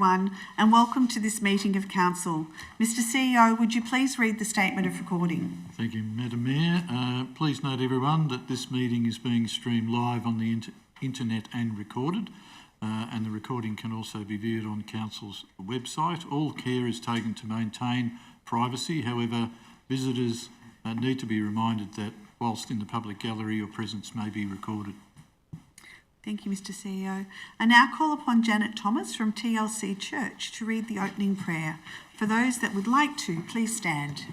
And welcome to this meeting of Council. Mr CEO, would you please read the statement of recording? Thank you, Madam Mayor. Please note, everyone, that this meeting is being streamed live on the internet and recorded, and the recording can also be viewed on Council's website. All care is taken to maintain privacy. However, visitors need to be reminded that whilst in the public gallery, your presence may be recorded. Thank you, Mr CEO. I now call upon Janet Thomas from TLC Church to read the opening prayer. For those that would like to, please stand.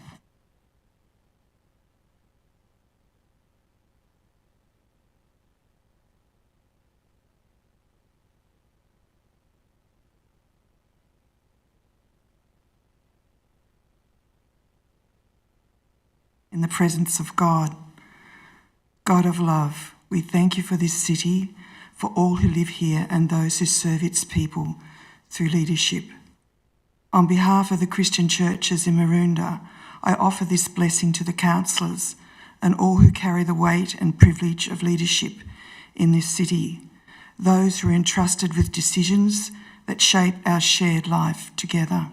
In the presence of God, God of love, we thank you for this city, for all who live here and those who serve its people through leadership. On behalf of the Christian churches in Maroondah, I offer this blessing to the councillors and all who carry the weight and privilege of leadership in this city, those who are entrusted with decisions that shape our shared life together.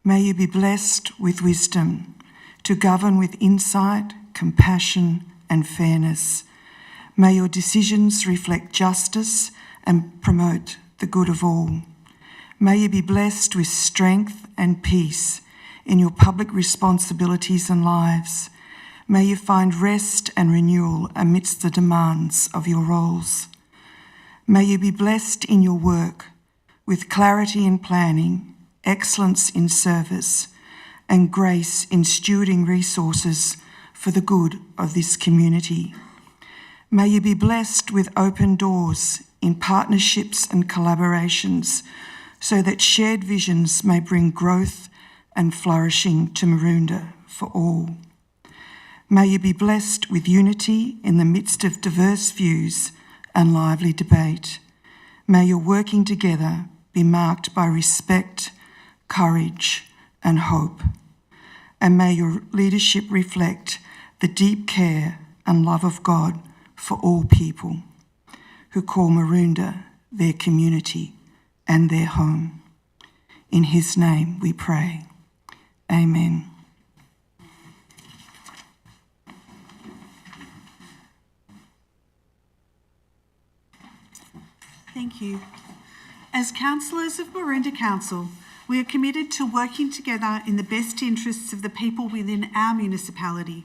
May you be blessed with wisdom to govern with insight, compassion and fairness. May your decisions reflect justice and promote the good of all. May you be blessed with strength and peace in your public responsibilities and lives. May you find rest and renewal amidst the demands of your roles. May you be blessed in your work with clarity in planning, excellence in service, and grace in stewarding resources for the good of this community. May you be blessed with open doors in partnerships and collaborations so that shared visions may bring growth and flourishing to Maroondah for all. May you be blessed with unity in the midst of diverse views and lively debate. May your working together be marked by respect, courage and hope. And may your leadership reflect the deep care and love of God for all people who call Maroondah their community and their home. In his name we pray. Amen. Thank you. As councillors of Maroondah Council, we are committed to working together in the best interests of the people within our municipality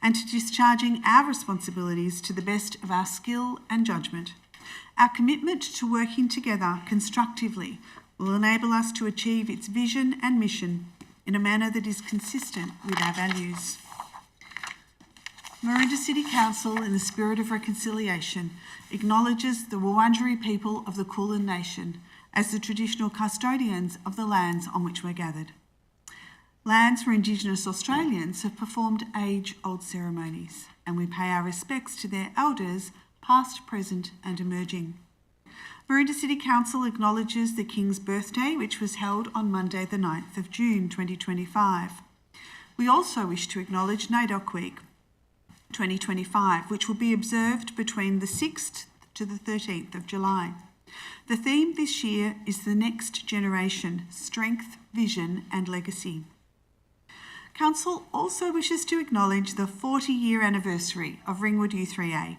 and to discharging our responsibilities to the best of our skill and judgment. Our commitment to working together constructively will enable us to achieve its vision and mission in a manner that is consistent with our values. Maroondah City Council, in the spirit of reconciliation, acknowledges the Wurundjeri people of the Kulin Nation as the traditional custodians of the lands on which we're gathered. Lands where Indigenous Australians have performed age-old ceremonies, and we pay our respects to their elders, past, present and emerging. Maroondah City Council acknowledges the King's birthday, which was held on Monday the 9th of June 2025. We also wish to acknowledge NAIDOC Week 2025, which will be observed between the 6th to the 13th of July. The theme this year is the next generation, strength, vision and legacy. Council also wishes to acknowledge the 40-year anniversary of Ringwood U3A.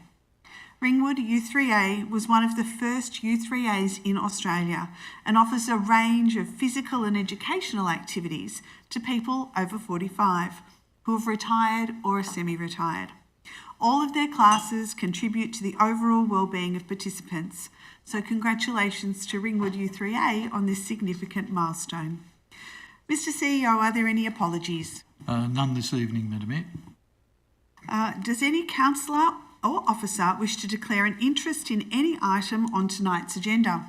Ringwood U3A was one of the first U3As in Australia and offers a range of physical and educational activities to people over 45 who have retired or are semi-retired. All of their classes contribute to the overall well-being of participants, so congratulations to Ringwood U3A on this significant milestone. Mr CEO, are there any apologies? None this evening, Madam Mayor. Does any councillor or officer wish to declare an interest in any item on tonight's agenda?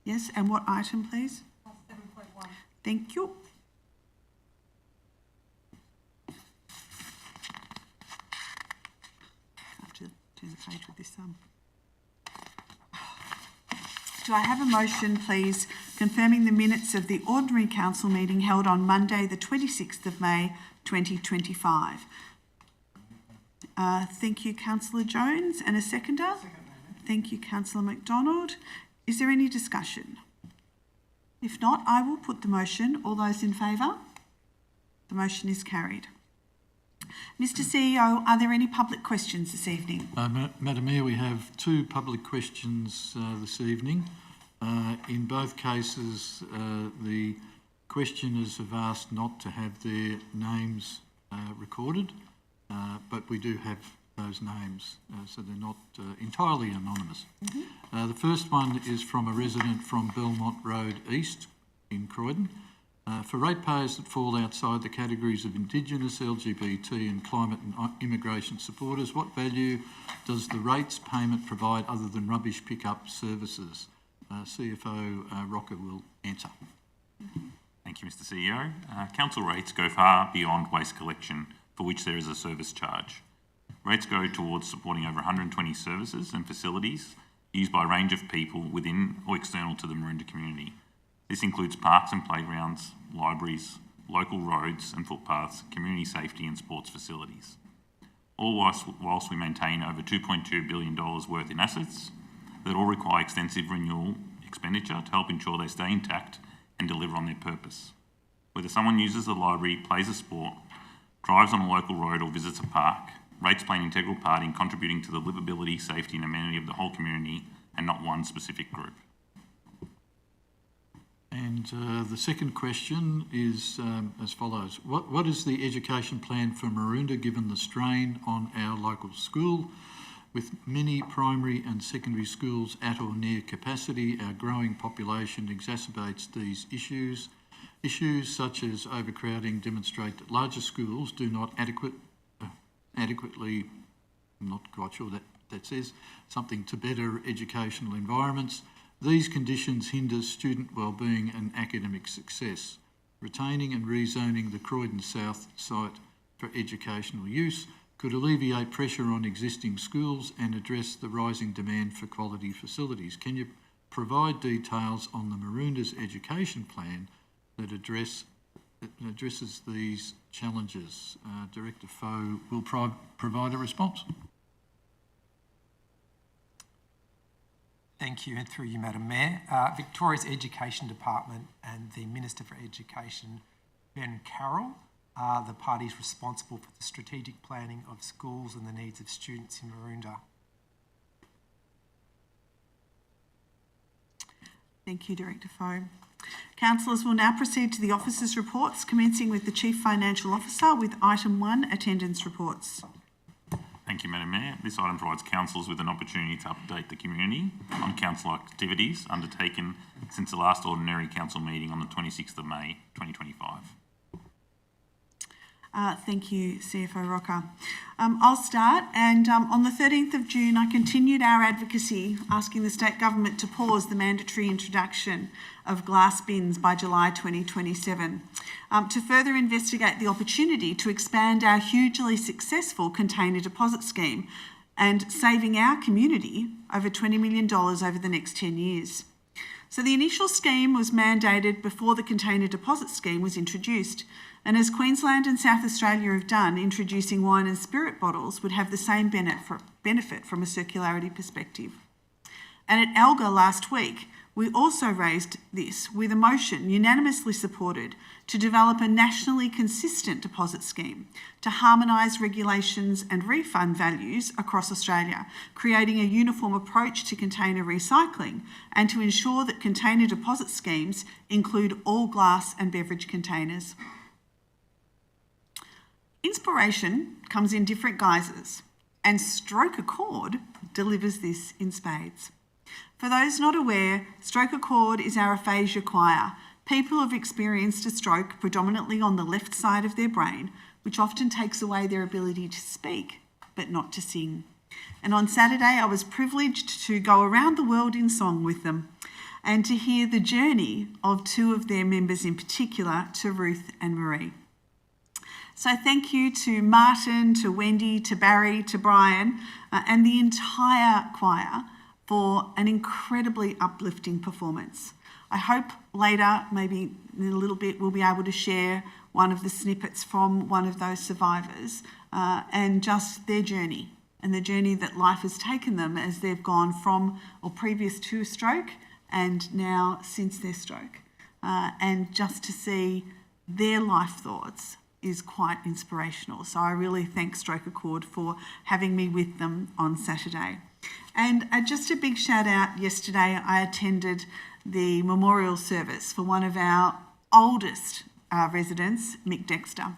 Yes, and what item, please? 7.1. Thank you. I have to turn the page with this Do I have a motion, please, confirming the minutes of the ordinary council meeting held on Monday, the 26th of May, 2025? Thank you, Councillor Jones. And a seconder? Thank you, Councillor McDonald. Is there any discussion? If not, I will put the motion. All those in favour? The motion is carried. Mr CEO, are there any public questions this evening? Madam Mayor, we have 2 public questions this evening. In both cases, the questioners have asked not to have their names recorded, but we do have those names, so they're not entirely anonymous. The first one is from a resident from Belmont Road East in Croydon. For ratepayers that fall outside the categories of Indigenous, LGBT and climate and immigration supporters, what value does the rates payment provide other than rubbish pickup services? CFO Rocker will answer. Thank you, Mr CEO. Council rates go far beyond waste collection, for which there is a service charge. Rates go towards supporting over 120 services and facilities used by a range of people within or external to the Maroondah community. This includes parks and playgrounds, libraries, local roads and footpaths, community safety and sports facilities. All whilst we maintain over $2.2 billion worth in assets that all require extensive renewal expenditure to help ensure they stay intact and deliver on their purpose. Whether someone uses the library, plays a sport, drives on a local road or visits a park, rates play an integral part in contributing to the livability, safety and amenity of the whole community and not one specific group. And the second question is as follows. What is the education plan for Maroondah given the strain on our local school? With many primary and secondary schools at or near capacity, our growing population exacerbates these issues. Issues such as overcrowding demonstrate that larger schools do not adequately, I'm not quite sure that says something, to better educational environments. These conditions hinder student wellbeing and academic success. Retaining and rezoning the Croydon South site for educational use could alleviate pressure on existing schools and address the rising demand for quality facilities. Can you provide details on the Maroondah's education plan that addresses these challenges? Director Foe will provide a response. Thank you, and through you, Madam Mayor. Victoria's Education Department and the Minister for Education, Ben Carroll, are the parties responsible for the strategic planning of schools and the needs of students in Maroondah. Thank you, Director Foe. Councillors will now proceed to the officers' reports, commencing with the Chief Financial Officer with item 1, attendance reports. Thank you, Madam Mayor. This item provides councillors with an opportunity to update the community on council activities undertaken since the last ordinary council meeting on the 26th of May 2025. Thank you, CFO Rocker. I'll start, and on the 13th of June I continued our advocacy asking the state government to pause the mandatory introduction of glass bins by July 2027 to further investigate the opportunity to expand our hugely successful container deposit scheme and saving our community over $20 million over the next 10 years. So the initial scheme was mandated before the container deposit scheme was introduced, and as Queensland and South Australia have done, introducing wine and spirit bottles would have the same benefit from a circularity perspective. And at Alga last week, we also raised this with a motion unanimously supported to develop a nationally consistent deposit scheme to harmonise regulations and refund values across Australia, creating a uniform approach to container recycling and to ensure that container deposit schemes include all glass and beverage containers. Inspiration comes in different guises, and Stroke Accord delivers this in spades. For those not aware, Stroke Accord is our aphasia choir, people who have experienced a stroke predominantly on the left side of their brain, which often takes away their ability to speak, but not to sing. And on Saturday, I was privileged to go around the world in song with them and to hear the journey of 2 of their members in particular, to Ruth and Marie. So thank you to Martin, to Wendy, to Barry, to Brian, and the entire choir for an incredibly uplifting performance. I hope later, maybe in a little bit, we'll be able to share one of the snippets from one of those survivors and just their journey and the journey that life has taken them as they've gone from or previous to a stroke and now since their stroke. And just to see their life thoughts is quite inspirational. So I really thank Stroke Accord for having me with them on Saturday. And just a big shout out, yesterday I attended the memorial service for one of our oldest residents, Mick Dexter.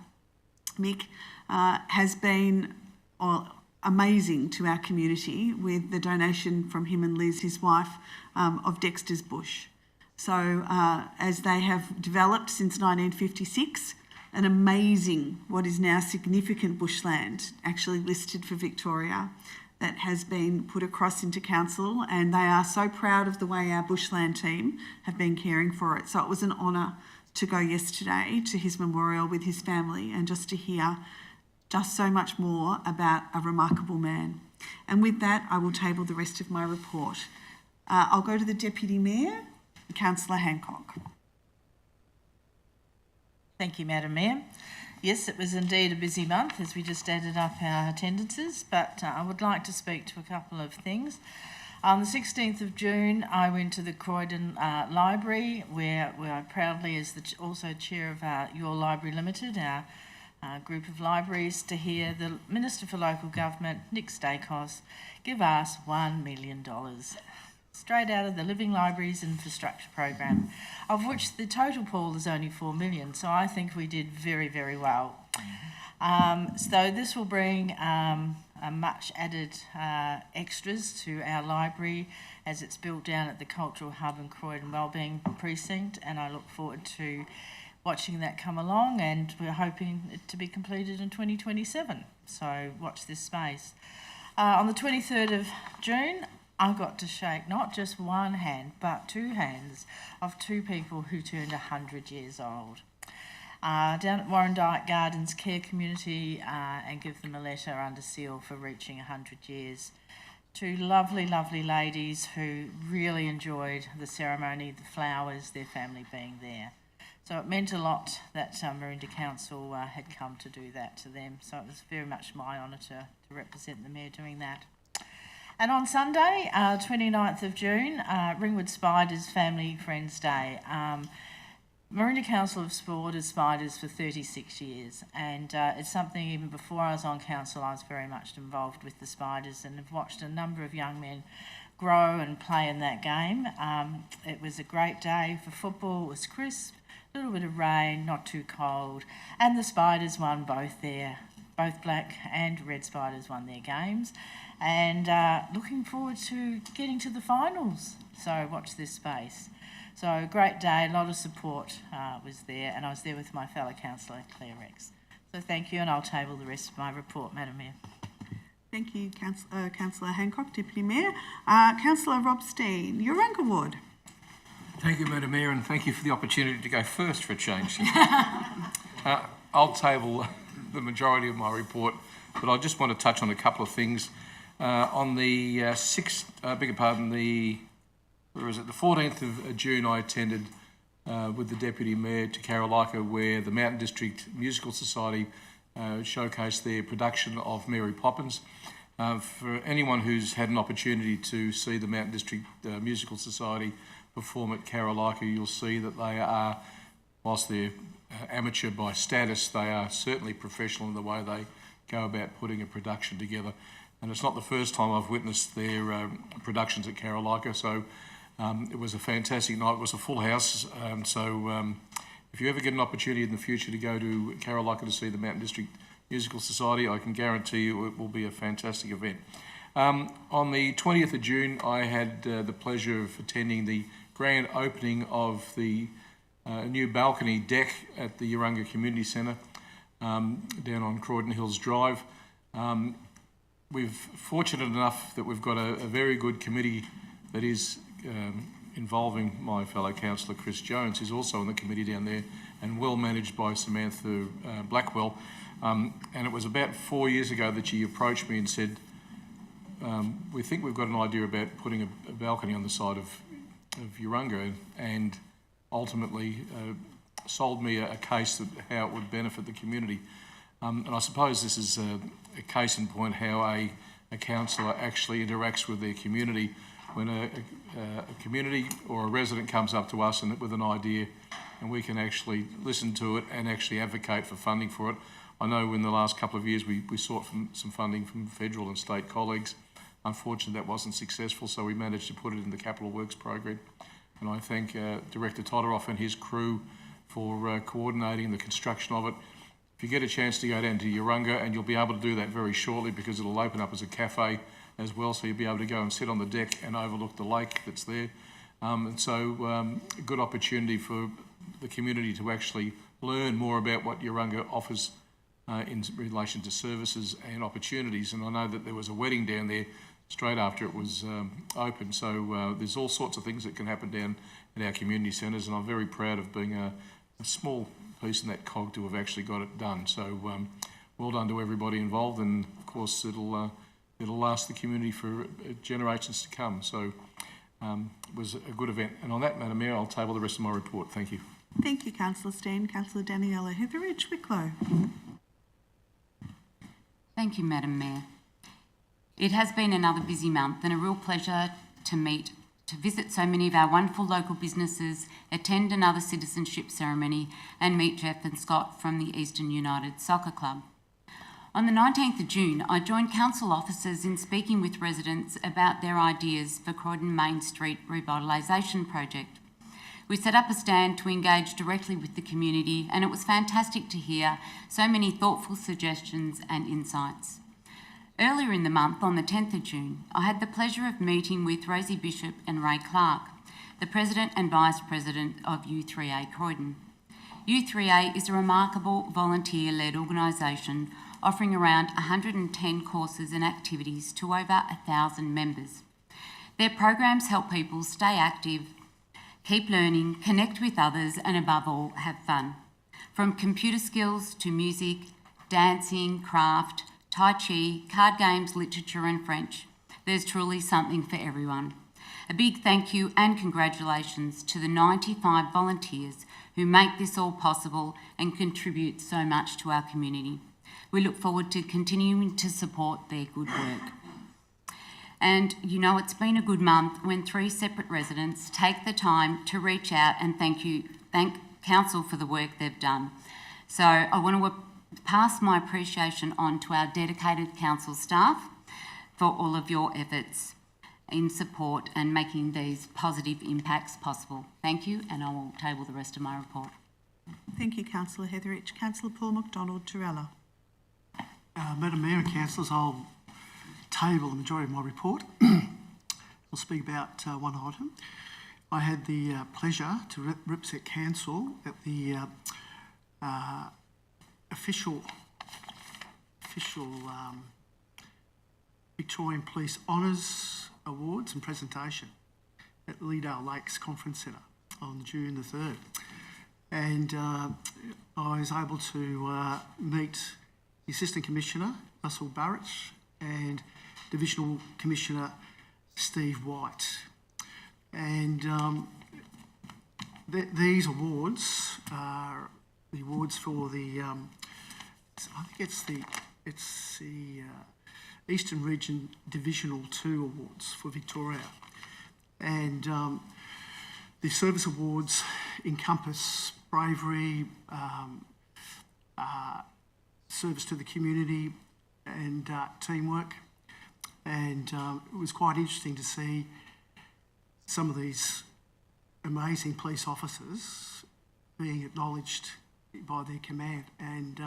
Mick has been amazing to our community with the donation from him and Liz, his wife, of Dexter's Bush. So as they have developed since 1956, an amazing, what is now significant bushland, actually listed for Victoria, that has been put across into council, and they are so proud of the way our bushland team have been caring for it. So it was an honour to go yesterday to his memorial with his family and just to hear just so much more about a remarkable man. And with that, I will table the rest of my report. I'll go to the Deputy Mayor, Councillor Hancock. Thank you, Madam Mayor. Yes, it was indeed a busy month as we just added up our attendances, but I would like to speak to a couple of things. On the 16th of June, I went to the Croydon Library, where I proudly, as also chair of Your Library Limited, our group of libraries, to hear the Minister for Local Government, Nick Stakos, give us $1 million. Straight out of the Living Libraries Infrastructure Program, of which the total pool is only $4 million. So I think we did very, very well. So this will bring a much added extras to our library as it's built down at the Cultural Hub and Croydon Wellbeing Precinct, and I look forward to watching that come along, and we're hoping it to be completed in 2027. So watch this space. On the 23rd of June, I got to shake not just one hand, but two hands of two people who turned 100 years old. Down at Maroondah Gardens Care Community, and give them a letter under seal for reaching 100 years. Two lovely, lovely ladies who really enjoyed the ceremony, the flowers, their family being there. So it meant a lot that Maroondah Council had come to do that to them. So it was very much my honour to represent the Mayor doing that. And on Sunday, 29th of June, Ringwood Spiders Family Friends Day. Maroondah Council have supported spiders for 36 years, and it's something even before I was on council I was very much involved with the spiders and have watched a number of young men grow and play in that game. It was a great day for football. It was crisp, a little bit of rain, not too cold, and the spiders won both black and red spiders won their games, and looking forward to getting to the finals. So watch this space. So a great day, a lot of support was there, and I was there with my fellow councillor Claire Rex. So thank you, and I'll table the rest of my report, Madam Mayor. Thank you, Councillor Hancock, Deputy Mayor. Councillor Rob Steen, Urunga Ward. Thank you, Madam Mayor, and thank you for the opportunity to go first for a change. I'll table the majority of my report, but I just want to touch on a couple of things. On the 14th of June, I attended with the Deputy Mayor to Carolika, where the Mountain District Musical Society showcased their production of Mary Poppins. For anyone who's had an opportunity to see the Mountain District Musical Society perform at Carolika, you'll see that they are, whilst they're amateur by status, they are certainly professional in the way they go about putting a production together. And it's not the first time I've witnessed their productions at Carolika, so it was a fantastic night. It was a full house, if you ever get an opportunity in the future to go to Carolika to see the Mountain District Musical Society, I can guarantee you it will be a fantastic event. On the 20th of June, I had the pleasure of attending the grand opening of the new balcony deck at the Urunga Community Centre down on Croydon Hills Drive. We're fortunate enough that we've got a very good committee that is involving my fellow councillor Chris Jones, who's also on the committee down there, and well managed by Samantha Blackwell. And it was about 4 years ago that she approached me and said, we think we've got an idea about putting a balcony on the side of Urunga, and ultimately sold me a case of how it would benefit the community. And I suppose this is a case in point how a councillor actually interacts with their community when a community or a resident comes up to us with an idea, and we can actually listen to it and actually advocate for funding for it. I know in the last couple of years we sought some funding from federal and state colleagues. Unfortunately, that wasn't successful, so we managed to put it in the Capital Works program. And I thank Director Todoroff and his crew for coordinating the construction of it. If you get a chance to go down to Urunga, and you'll be able to do that very shortly because it'll open up as a cafe as well, so you'll be able to go and sit on the deck and overlook the lake that's there. And so a good opportunity for the community to actually learn more about what Urunga offers in relation to services and opportunities. And I know that there was a wedding down there straight after it was open, so there's all sorts of things that can happen down at our community centres, and I'm very proud of being a small piece in that cog to have actually got it done. So well done to everybody involved, and of course it'll last the community for generations to come. So it was a good event. And on that, Madam Mayor, I'll table the rest of my report. Thank you. Thank you, Councillor Steen. Councillor Daniela Hetheridge, Wicklow. Thank you, Madam Mayor. It has been another busy month and a real pleasure to visit so many of our wonderful local businesses, attend another citizenship ceremony and meet Jeff and Scott from the Eastern United Soccer Club. On the 19th of June, I joined council officers in speaking with residents about their ideas for Croydon Main Street Revitalisation Project. We set up a stand to engage directly with the community, and it was fantastic to hear so many thoughtful suggestions and insights. Earlier in the month, on the 10th of June, I had the pleasure of meeting with Rosie Bishop and Ray Clark, the President and Vice President of U3A Croydon. U3A is a remarkable volunteer-led organisation offering around 110 courses and activities to over 1,000 members. Their programs help people stay active, keep learning, connect with others, and above all, have fun. From computer skills to music, dancing, craft, Tai Chi, card games, literature and French, there's truly something for everyone. A big thank you and congratulations to the 95 volunteers who make this all possible and contribute so much to our community. We look forward to continuing to support their good work. And you know, it's been a good month when 3 separate residents take the time to reach out and thank council for the work they've done. So I want to pass my appreciation on to our dedicated council staff for all of your efforts in support and making these positive impacts possible. Thank you, and I will table the rest of my report. Thank you, Councillor Hetheridge. Councillor Paul McDonald, Torella. Madam Mayor and councillors, I'll table the majority of my report. I'll speak about one item. I had the pleasure to represent council at the official Victorian Police Honours Awards and presentation at the Leedale Lakes Conference Centre on June the 3rd. And I was able to meet the Assistant Commissioner, Russell Barrett, and Divisional Commissioner, Steve White. And these awards are the awards for the, I think it's the Eastern Region Divisional 2 Awards for Victoria. And the service awards encompass bravery, service to the community and teamwork. And it was quite interesting to see some of these amazing police officers being acknowledged by their command. And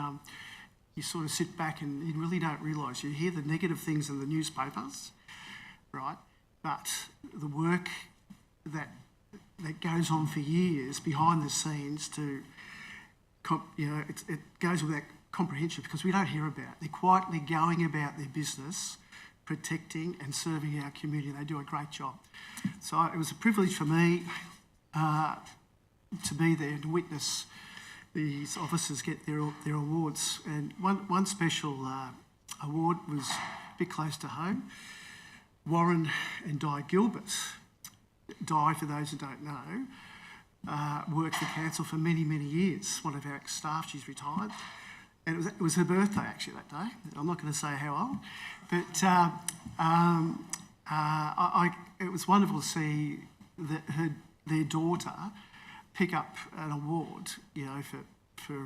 you sort of sit back and you really don't realise. You hear the negative things in the newspapers, right? But the work that goes on for years behind the scenes to, it goes with that comprehension because we don't hear about it. They're quietly going about their business, protecting and serving our community. They do a great job. So it was a privilege for me to be there to witness these officers get their awards. And one special award was a bit close to home. Warren and Di Gilbert. Di, for those who don't know, worked for council for many, many years. One of our ex-staff, she's retired. And it was her birthday actually that day. I'm not going to say how old, but it was wonderful to see their daughter pick up an award, you know, for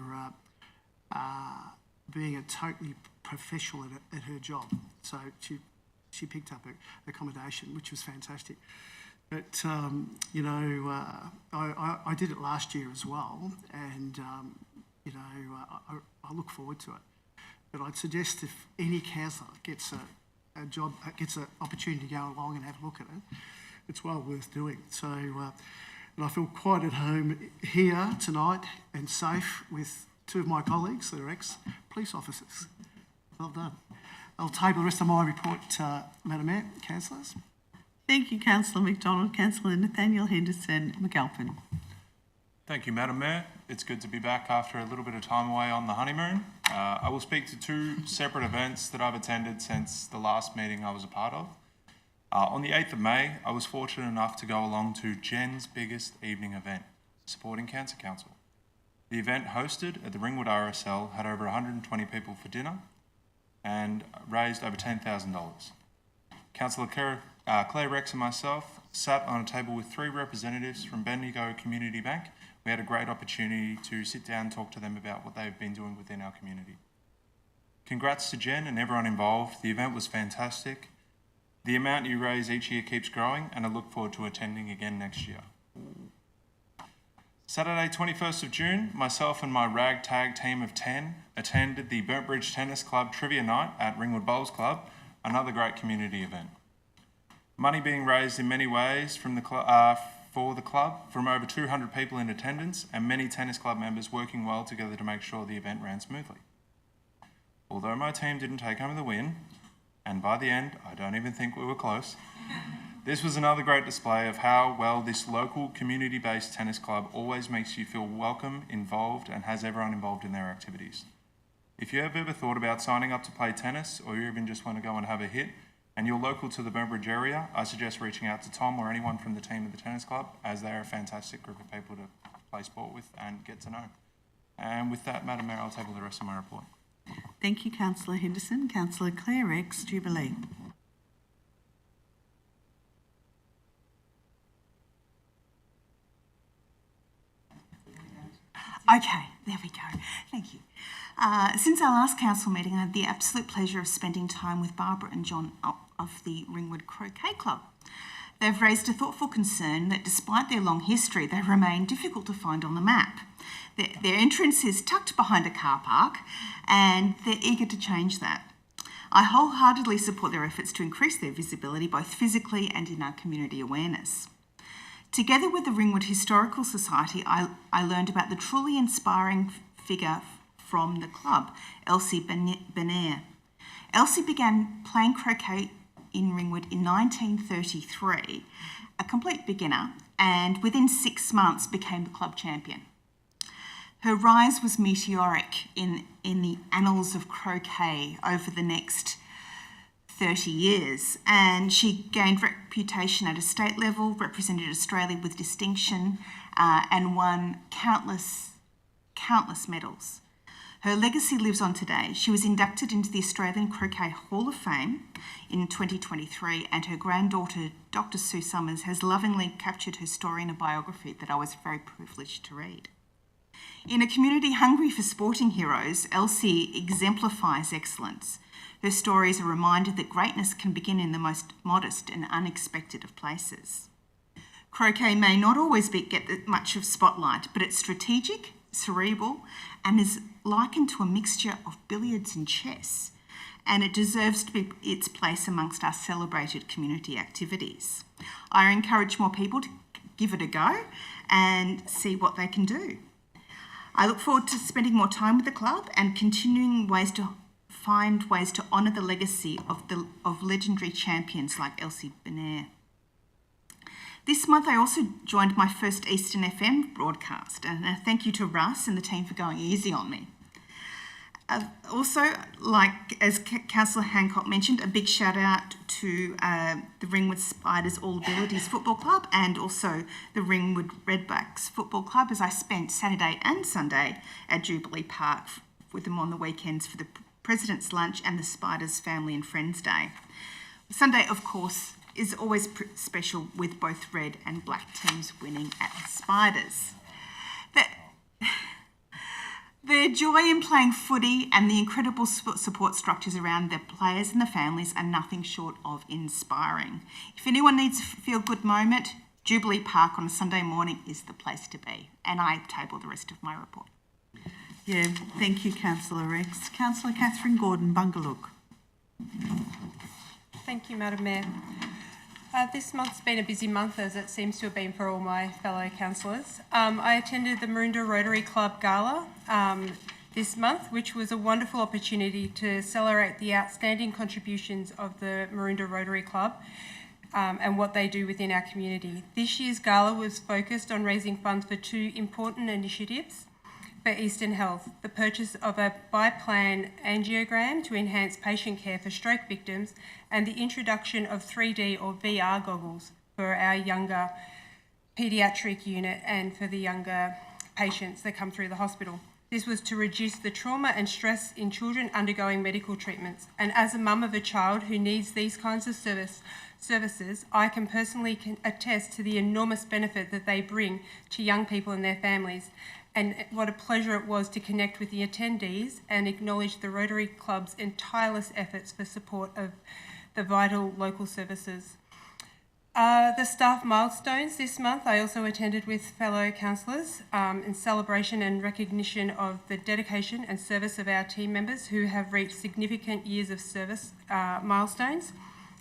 being a totally professional at her job. So she picked up accommodation, which was fantastic. But you know, I did it last year as well, and you know, I look forward to it. But I'd suggest if any councillor gets a job, gets an opportunity to go along and have a look at it, it's well worth doing. So, and I feel quite at home here tonight and safe with two of my colleagues that are ex-police officers. Well done. I'll table the rest of my report, Madam Mayor, councillors. Thank you, Councillor McDonald. Councillor Nathaniel Henderson McAlpin. Thank you, Madam Mayor. It's good to be back after a little bit of time away on the honeymoon. I will speak to two separate events that I've attended since the last meeting I was a part of. On the 8th of May, I was fortunate enough to go along to Jen's biggest evening event, supporting Cancer Council. The event hosted at the Ringwood RSL had over 120 people for dinner and raised over $10,000. Councillor Claire Rex and myself sat on a table with three representatives from Bendigo Community Bank. We had a great opportunity to sit down and talk to them about what they've been doing within our community. Congrats to Jen and everyone involved. The event was fantastic. The amount you raise each year keeps growing, and I look forward to attending again next year. Saturday, 21st of June, myself and my ragtag team of 10 attended the Burnt Bridge Tennis Club Trivia Night at Ringwood Bowls Club, another great community event. Money being raised in many ways from for the club, from over 200 people in attendance and many tennis club members working well together to make sure the event ran smoothly. Although my team didn't take home the win, and by the end, I don't even think we were close, this was another great display of how well this local community-based tennis club always makes you feel welcome, involved, and has everyone involved in their activities. If you have ever thought about signing up to play tennis, or you even just want to go and have a hit, and you're local to the Burnt Bridge area, I suggest reaching out to Tom or anyone from the team of the tennis club, as they're a fantastic group of people to play sport with and get to know. And with that, Madam Mayor, I'll table the rest of my report. Thank you, Councillor Henderson. Councillor Claire Rex, Jubilee. Okay, there we go. Thank you. Since our last council meeting, I had the absolute pleasure of spending time with Barbara and John of the Ringwood Croquet Club. They've raised a thoughtful concern that despite their long history, they remain difficult to find on the map. Their entrance is tucked behind a car park, and they're eager to change that. I wholeheartedly support their efforts to increase their visibility, both physically and in our community awareness. Together with the Ringwood Historical Society, I learned about the truly inspiring figure from the club, Elsie Benair. Elsie began playing croquet in Ringwood in 1933, a complete beginner, and within 6 months became the club champion. Her rise was meteoric in the annals of croquet over the next 30 years, and she gained reputation at a state level, represented Australia with distinction, and won countless medals. Her legacy lives on today. She was inducted into the Australian Croquet Hall of Fame in 2023, and her granddaughter, Dr. Sue Summers, has lovingly captured her story in a biography that I was very privileged to read. In a community hungry for sporting heroes, Elsie exemplifies excellence. Her story is a reminder that greatness can begin in the most modest and unexpected of places. Croquet may not always get much of spotlight, but it's strategic, cerebral, and is likened to a mixture of billiards and chess, and it deserves to be its place amongst our celebrated community activities. I encourage more people to give it a go and see what they can do. I look forward to spending more time with the club and continuing find ways to honour the legacy of legendary champions like Elsie Benair. This month I also joined my first Eastern FM broadcast, and thank you to Russ and the team for going easy on me. Also, like as Councillor Hancock mentioned, a big shout out to the Ringwood Spiders All Abilities Football Club and also the Ringwood Redbacks Football Club, as I spent Saturday and Sunday at Jubilee Park with them on the weekends for the President's Lunch and the Spiders Family and Friends Day. Sunday, of course, is always special, with both red and black teams winning at the Spiders. Their joy in playing footy and the incredible support structures around their players and the families are nothing short of inspiring. If anyone needs a feel-good moment, Jubilee Park on a Sunday morning is the place to be. And I table the rest of my report. Yeah, thank you, Councillor Rex. Councillor Catherine Gordon, Bungaluk. Thank you, Madam Mayor. This month's been a busy month, as it seems to have been for all my fellow councillors. I attended the Maroondah Rotary Club Gala this month, which was a wonderful opportunity to celebrate the outstanding contributions of the Maroondah Rotary Club and what they do within our community. This year's gala was focused on raising funds for two important initiatives for Eastern Health: the purchase of a biplan angiogram to enhance patient care for stroke victims, and the introduction of 3D or VR goggles for our younger paediatric unit and for the younger patients that come through the hospital. This was to reduce the trauma and stress in children undergoing medical treatments. And as a mum of a child who needs these kinds of services, I can personally attest to the enormous benefit that they bring to young people and their families. And what a pleasure it was to connect with the attendees and acknowledge the Rotary Club's tireless efforts for support of the vital local services. The staff milestones this month, I also attended with fellow councillors in celebration and recognition of the dedication and service of our team members who have reached significant years of service milestones.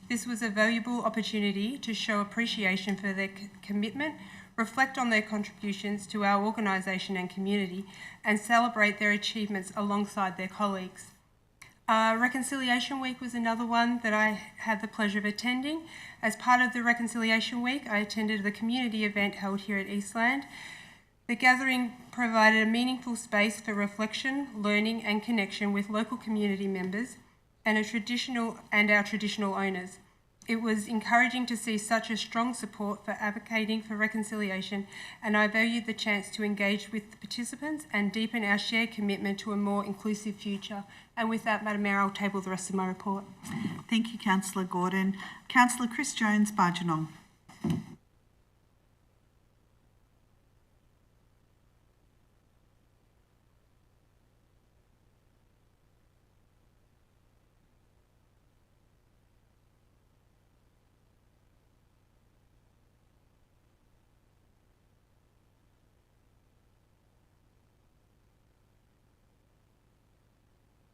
This was a valuable opportunity to show appreciation for their commitment, reflect on their contributions to our organisation and community, and celebrate their achievements alongside their colleagues. Reconciliation Week was another one that I had the pleasure of attending. As part of the Reconciliation Week, I attended the community event held here at Eastland. The gathering provided a meaningful space for reflection, learning and connection with local community members and our traditional owners. It was encouraging to see such a strong support for advocating for reconciliation, and I valued the chance to engage with the participants and deepen our shared commitment to a more inclusive future. And with that, Madam Mayor, I'll table the rest of my report. Thank you, Councillor Gordon. Councillor Chris Jones, Bargenong.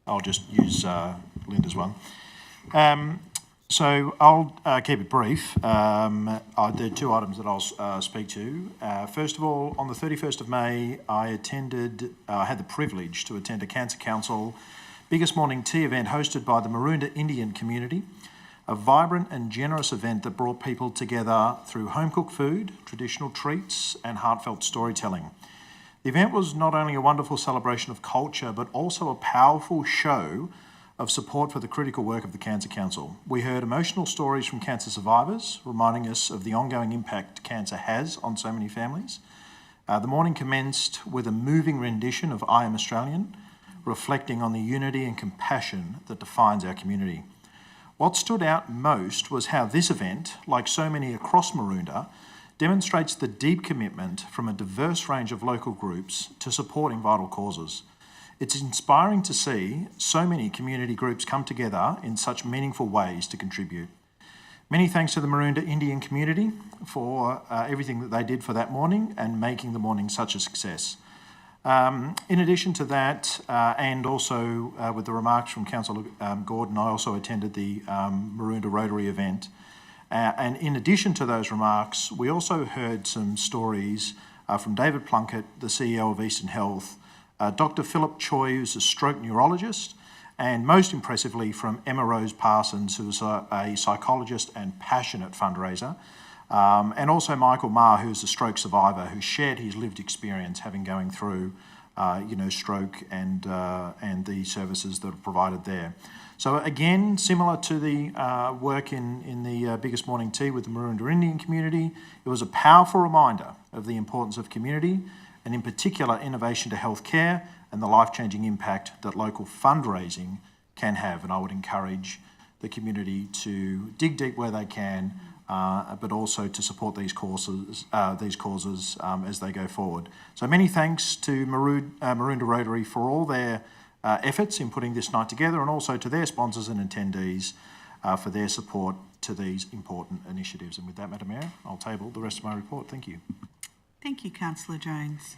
I'll just use Linda's one. So I'll keep it brief. There are two items that I'll speak to. First of all, on the 31st of May, I had the privilege to attend a Cancer Council biggest morning tea event hosted by the Maroondah Indian community, a vibrant and generous event that brought people together through home-cooked food, traditional treats and heartfelt storytelling. The event was not only a wonderful celebration of culture, but also a powerful show of support for the critical work of the Cancer Council. We heard emotional stories from cancer survivors, reminding us of the ongoing impact cancer has on so many families. The morning commenced with a moving rendition of I Am Australian, reflecting on the unity and compassion that defines our community. What stood out most was how this event, like so many across Maroondah, demonstrates the deep commitment from a diverse range of local groups to supporting vital causes. It's inspiring to see so many community groups come together in such meaningful ways to contribute. Many thanks to the Maroondah Indian community for everything that they did for that morning and making the morning such a success. In addition to that, and also with the remarks from Councillor Gordon, I also attended the Maroondah Rotary event. And in addition to those remarks, we also heard some stories from David Plunkett, the CEO of Eastern Health, Dr. Philip Choi, who's a stroke neurologist, and most impressively from Emma Rose Parsons, who's a psychologist and passionate fundraiser, and also Michael Marr, who's a stroke survivor, who shared his lived experience having going through stroke and the services that are provided there. So again, similar to the work in the biggest morning tea with the Maroondah Indian community, it was a powerful reminder of the importance of community and in particular innovation to healthcare and the life-changing impact that local fundraising can have. And I would encourage the community to dig deep where they can but also to support these causes as they go forward. So many thanks to Maroondah Rotary for all their efforts in putting this night together, and also to their sponsors and attendees for their support to these important initiatives. And with that, Madam Mayor, I'll table the rest of my report. Thank you. Thank you, Councillor Jones.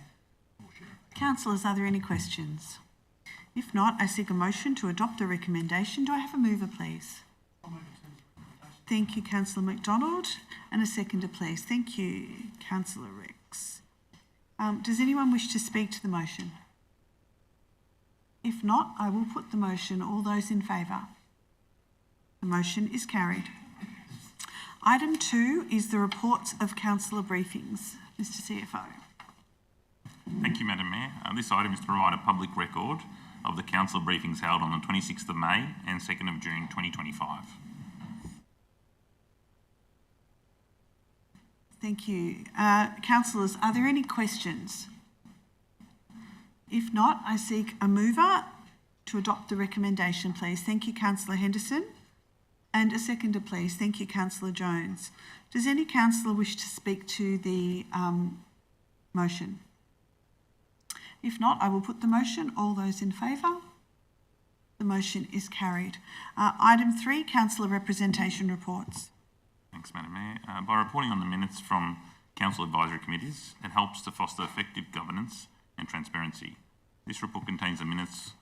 Councillors, are there any questions? If not, I seek a motion to adopt the recommendation. Do I have a mover, please? Thank you, Councillor McDonald. And a seconder, please. Thank you, Councillor Rex. Does anyone wish to speak to the motion? If not, I will put the motion. All those in favour? The motion is carried. Item 2 is the reports of councillor briefings. Mr CFO. Thank you, Madam Mayor. This item is to provide a public record of the council briefings held on the 26th of May and 2nd of June 2025. Thank you. Councillors, are there any questions? If not, I seek a mover to adopt the recommendation, please. Thank you, Councillor Henderson. And a seconder, please. Thank you, Councillor Jones. Does any councillor wish to speak to the motion? If not, I will put the motion. All those in favour? The motion is carried. Item 3, councillor representation reports. Thanks, Madam Mayor. By reporting on the minutes from council advisory committees, it helps to foster effective governance and transparency. This report contains the minutes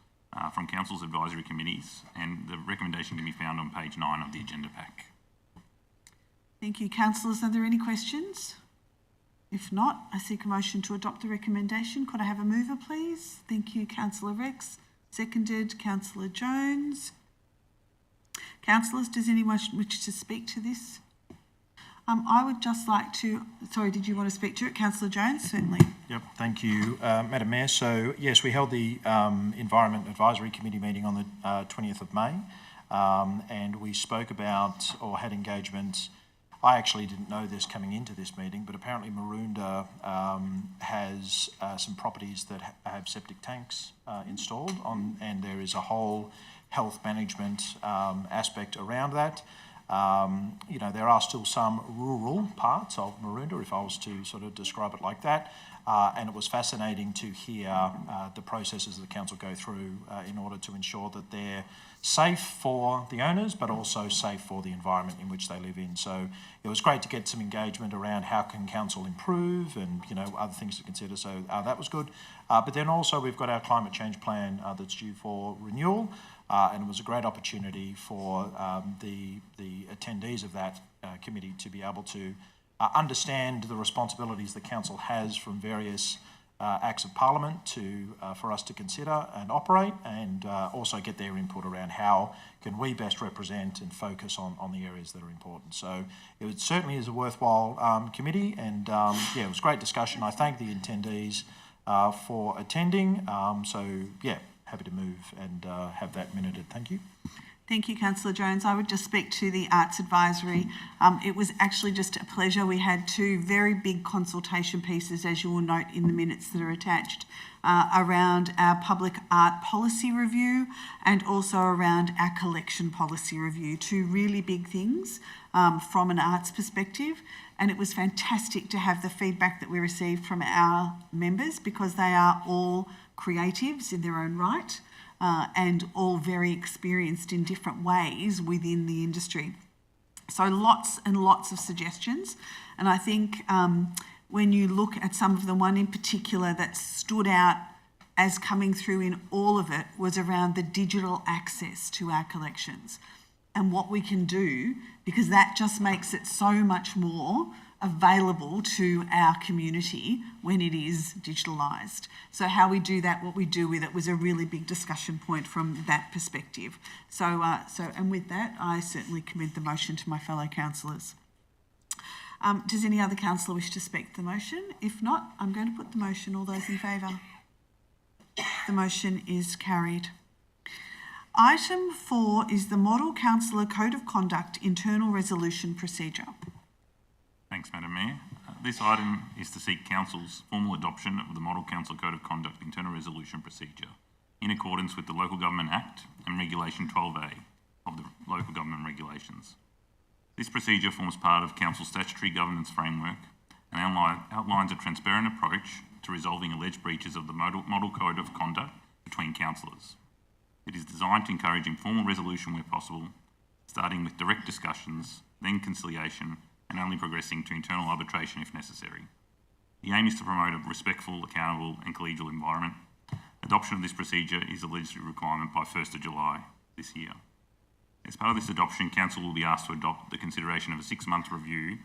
from council's advisory committees, and the recommendation can be found on page 9 of the agenda pack. Thank you. Councillors, are there any questions? If not, I seek a motion to adopt the recommendation. Could I have a mover, please? Thank you, Councillor Rex. Seconded, Councillor Jones. Councillors, does anyone wish to speak to this? I would just like to... Sorry, did you want to speak to it? Councillor Jones, certainly. Yep, thank you, Madam Mayor. So, yes, we held the Environment Advisory Committee meeting on the 20th of May, and we spoke about, or had engagement. I actually didn't know this coming into this meeting, but apparently Maroondah has some properties that have septic tanks installed on, and there is a whole health management aspect around that. You know, there are still some rural parts of Maroondah, if I was to sort of describe it like that, and it was fascinating to hear the processes the council go through in order to ensure that they're safe for the owners, but also safe for the environment in which they live in. So it was great to get some engagement around how can council improve and, you know, other things to consider. So that was good. But then also we've got our climate change plan that's due for renewal. And it was a great opportunity for the attendees of that committee to be able to understand the responsibilities the council has from various acts of parliament to for us to consider and operate, and also get their input around how can we best represent and focus on the areas that are important. So it certainly is a worthwhile committee, and yeah, it was a great discussion. I thank the attendees for attending. So yeah, happy to move and have that minuted. Thank you. Thank you, Councillor Jones. I would just speak to the Arts Advisory. It was actually just a pleasure. We had 2 very big consultation pieces, as you will note in the minutes that are attached, around our public art policy review and also around our collection policy review. 2 really big things from an arts perspective. And it was fantastic to have the feedback that we received from our members, because they are all creatives in their own right. And all very experienced in different ways within the industry. So lots and lots of suggestions. And I think when you look at some of them, one in particular that stood out as coming through in all of it was around the digital access to our collections and what we can do, because that just makes it so much more available to our community when it is digitalised. So how we do that, what we do with it, was a really big discussion point from that perspective. So and with that, I certainly commend the motion to my fellow councillors. Does any other councillor wish to speak to the motion? If not, I'm going to put the motion. All those in favour? The motion is carried. Item 4 is the Model Councillor Code of Conduct Internal Resolution Procedure. Thanks, Madam Mayor. This item is to seek Council's formal adoption of the Model Council Code of Conduct Internal Resolution Procedure in accordance with the Local Government Act and Regulation 12A of the Local Government Regulations. This procedure forms part of Council's statutory governance framework and outlines a transparent approach to resolving alleged breaches of the model code of conduct between councillors. It is designed to encourage informal resolution where possible, starting with direct discussions, then conciliation, and only progressing to internal arbitration if necessary. The aim is to promote a respectful, accountable and collegial environment. Adoption of this procedure is a legislative requirement by 1st of July this year. As part of this adoption, Council will be asked to adopt the consideration of a 6-month review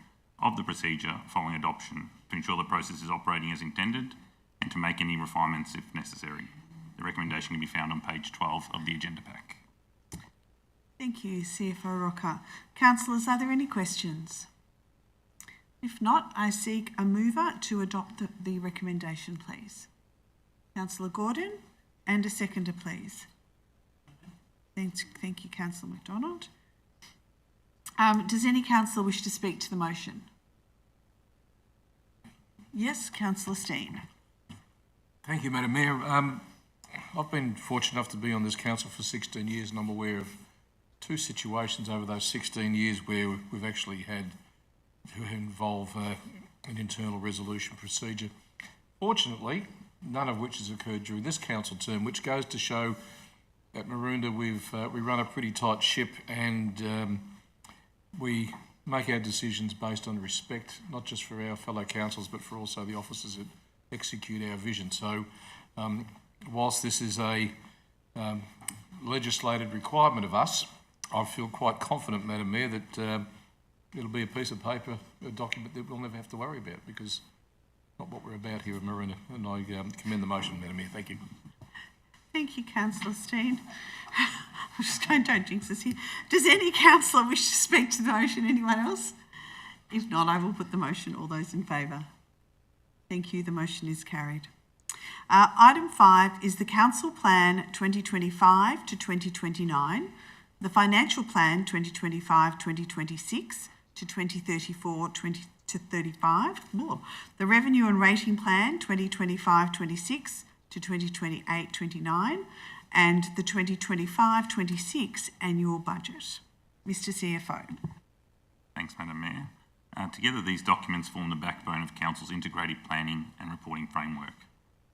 of the procedure following adoption to ensure the process is operating as intended and to make any refinements if necessary. The recommendation can be found on page 12 of the agenda pack. Thank you, CFO Rocker. Councillors, are there any questions? If not, I seek a mover to adopt the recommendation, please. Councillor Gordon, and a seconder, please. Thank you, Councillor McDonald. Does any councillor wish to speak to the motion? Yes, Councillor Steen. Thank you, Madam Mayor. I've been fortunate enough to be on this council for 16 years and I'm aware of 2 situations over those 16 years where we've actually had to involve an internal resolution procedure. Fortunately, none of which has occurred during this council term, which goes to show at Maroondah we run a pretty tight ship and we make our decisions based on respect, not just for our fellow councillors, but for also the officers that execute our vision. So whilst this is a legislated requirement of us, I feel quite confident, Madam Mayor, that it'll be a piece of paper, a document that we'll never have to worry about because not what we're about here at Maroondah. And I commend the motion, Madam Mayor. Thank you. Thank you, Councillor Steen. I'm just going, don't jinx us here. Does any councillor wish to speak to the motion? Anyone else? If not, I will put the motion. All those in favour? Thank you. The motion is carried. Item 5 is the Council Plan 2025 to 2029, the Financial Plan 2025-2026 to 2034-2035, the Revenue and Rating Plan 2025-26 to 2028-29, and the 2025-26 Annual Budget. Mr CFO. Thanks, Madam Mayor. Together, these documents form the backbone of Council's integrated planning and reporting framework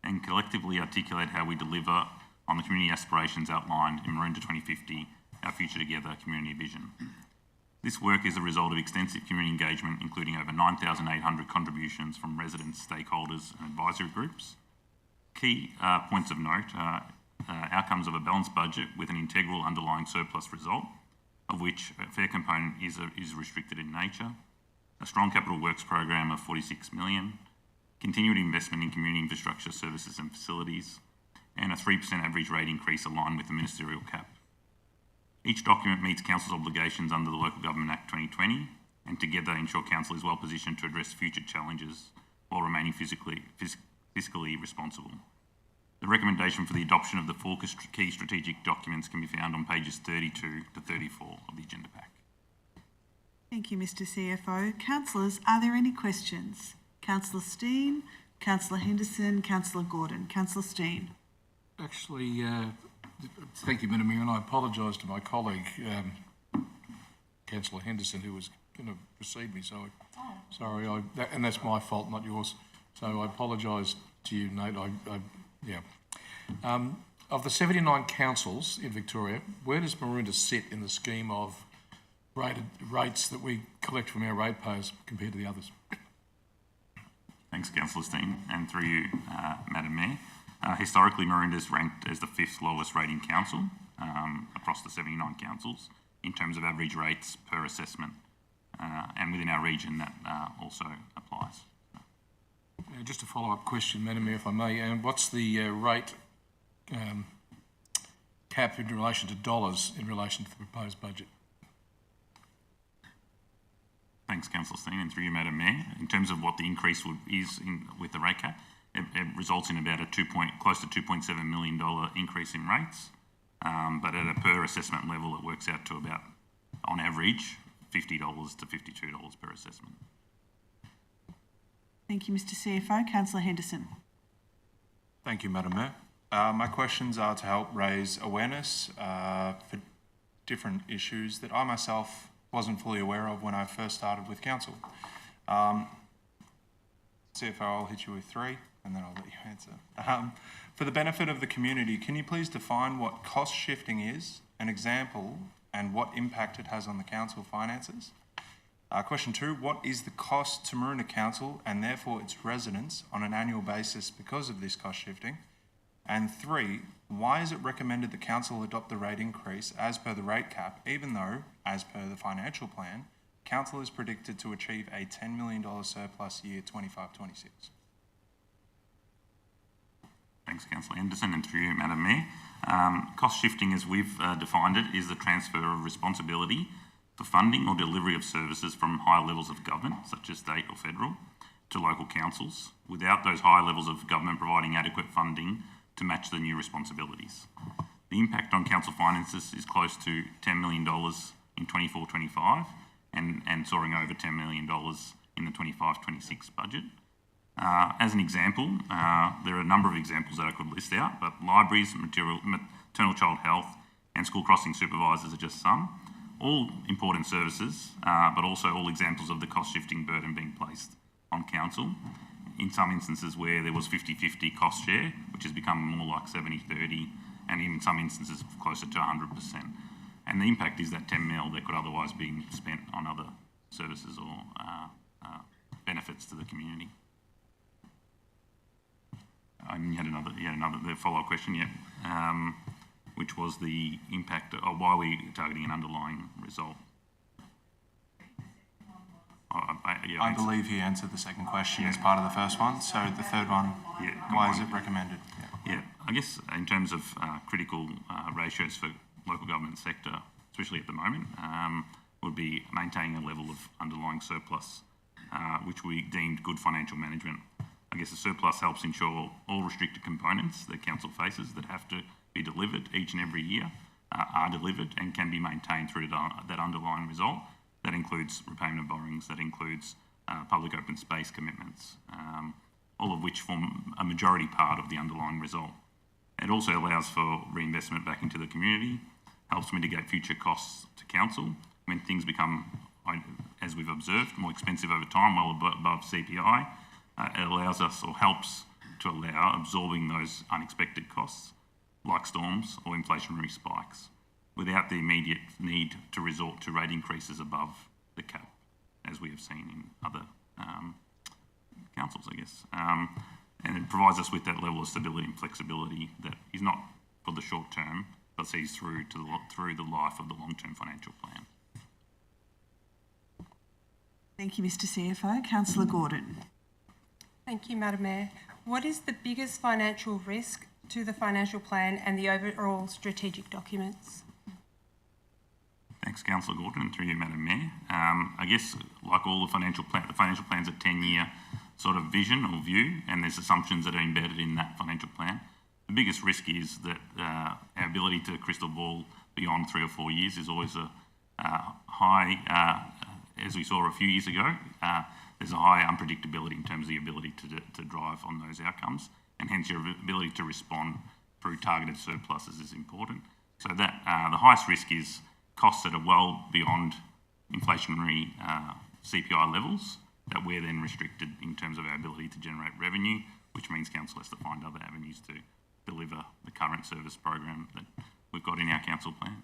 and collectively articulate how we deliver on the community aspirations outlined in Maroondah 2050, our Future Together community vision. This work is a result of extensive community engagement, including over 9,800 contributions from residents, stakeholders and advisory groups. Key points of note are outcomes of a balanced budget with an integral underlying surplus result, of which a fair component is restricted in nature, a strong capital works program of 46 million, continued investment in community infrastructure services and facilities, and a 3% average rate increase aligned with the ministerial cap. Each document meets Council's obligations under the Local Government Act 2020 and together ensure Council is well positioned to address future challenges while remaining fiscally responsible. The recommendation for the adoption of the 4 key strategic documents can be found on pages 32 to 34 of the agenda pack. Thank you, Mr CFO. Councillors, are there any questions? Councillor Steen, Councillor Henderson, Councillor Gordon. Councillor Steen. Actually, thank you, Madam Mayor, and I apologise to my colleague, Councillor Henderson, who was going to precede me. So, sorry, and that's my fault, not yours. So I apologise to you, Nate. Of the 79 councils in Victoria, where does Maroondah sit in the scheme of rates that we collect from our ratepayers compared to the others? Thanks, Councillor Steen, and through you, Madam Mayor. Historically, Maroondah is ranked as the 5th lowest rating council across the 79 councils in terms of average rates per assessment. And within our region, that also applies. Just a follow-up question, Madam Mayor, if I may. What's the rate cap in relation to dollars in relation to the proposed budget? Thanks, Councillor Steen, and through you, Madam Mayor. In terms of what the increase is with the rate cap, it results in about a close to $2.7 million increase in rates, but at a per assessment level, it works out to about, on average, $50 to $52 per assessment. Thank you, Mr CFO. Councillor Henderson. Thank you, Madam Mayor. My questions are to help raise awareness for different issues that I myself wasn't fully aware of when I first started with council. CFO, I'll hit you with 3 and then I'll let you answer. For the benefit of the community, can you please define what cost shifting is, an example, and what impact it has on the council finances? Question 2, what is the cost to Maroondah Council and therefore its residents on an annual basis because of this cost shifting? And 3, why is it recommended the council adopt the rate increase as per the rate cap, even though, as per the financial plan, council is predicted to achieve a $10 million surplus year 25-26? Thanks, Councillor Anderson, and through you, Madam Mayor. Cost shifting, as we've defined it, is the transfer of responsibility for funding or delivery of services from higher levels of government, such as state or federal, to local councils, without those higher levels of government providing adequate funding to match the new responsibilities. The impact on council finances is close to $10 million in 24-25 and soaring over $10 million in the 25-26 budget. As an example, there are a number of examples that I could list out, but libraries, maternal child health and school crossing supervisors are just some. All important services, but also all examples of the cost shifting burden being placed on council. In some instances where there was 50-50 cost share, which has become more like 70-30, and in some instances closer to 100%. And the impact is that 10 mil that could otherwise be spent on other services or benefits to the community. You had another follow-up question, which was the impact of why we're targeting an underlying result. I believe he answered the second question as part of the first one. So the third one, why is it recommended? Yeah, I guess in terms of critical ratios for local government sector, especially at the moment, would be maintaining a level of underlying surplus, which we deemed good financial management. I guess the surplus helps ensure all restricted components that council faces that have to be delivered each and every year are delivered and can be maintained through that underlying result. That includes repayment of borrowings, that includes public open space commitments, all of which form a majority part of the underlying result. It also allows for reinvestment back into the community, helps mitigate future costs to council when things become, as we've observed, more expensive over time, well above CPI. It allows us, or helps to allow, absorbing those unexpected costs, like storms or inflationary spikes, without the immediate need to resort to rate increases above the cap, as we have seen in other councils, I guess. And it provides us with that level of stability and flexibility that is not for the short term, but sees through the life of the long-term financial plan. Thank you, Mr CFO. Councillor Gordon. Thank you, Madam Mayor. What is the biggest financial risk to the financial plan and the overall strategic documents? Thanks, Councillor Gordon, and through you, Madam Mayor. I guess, like all the financial plan's a 10-year sort of vision or view, and there's assumptions that are embedded in that financial plan. The biggest risk is that our ability to crystal ball beyond 3 or 4 years is always a high, as we saw a few years ago, there's a high unpredictability in terms of the ability to drive on those outcomes, and hence your ability to respond through targeted surpluses is important. So that the highest risk is costs that are well beyond inflationary CPI levels, that we're then restricted in terms of our ability to generate revenue, which means council has to find other avenues to deliver the current service program that we've got in our council plan.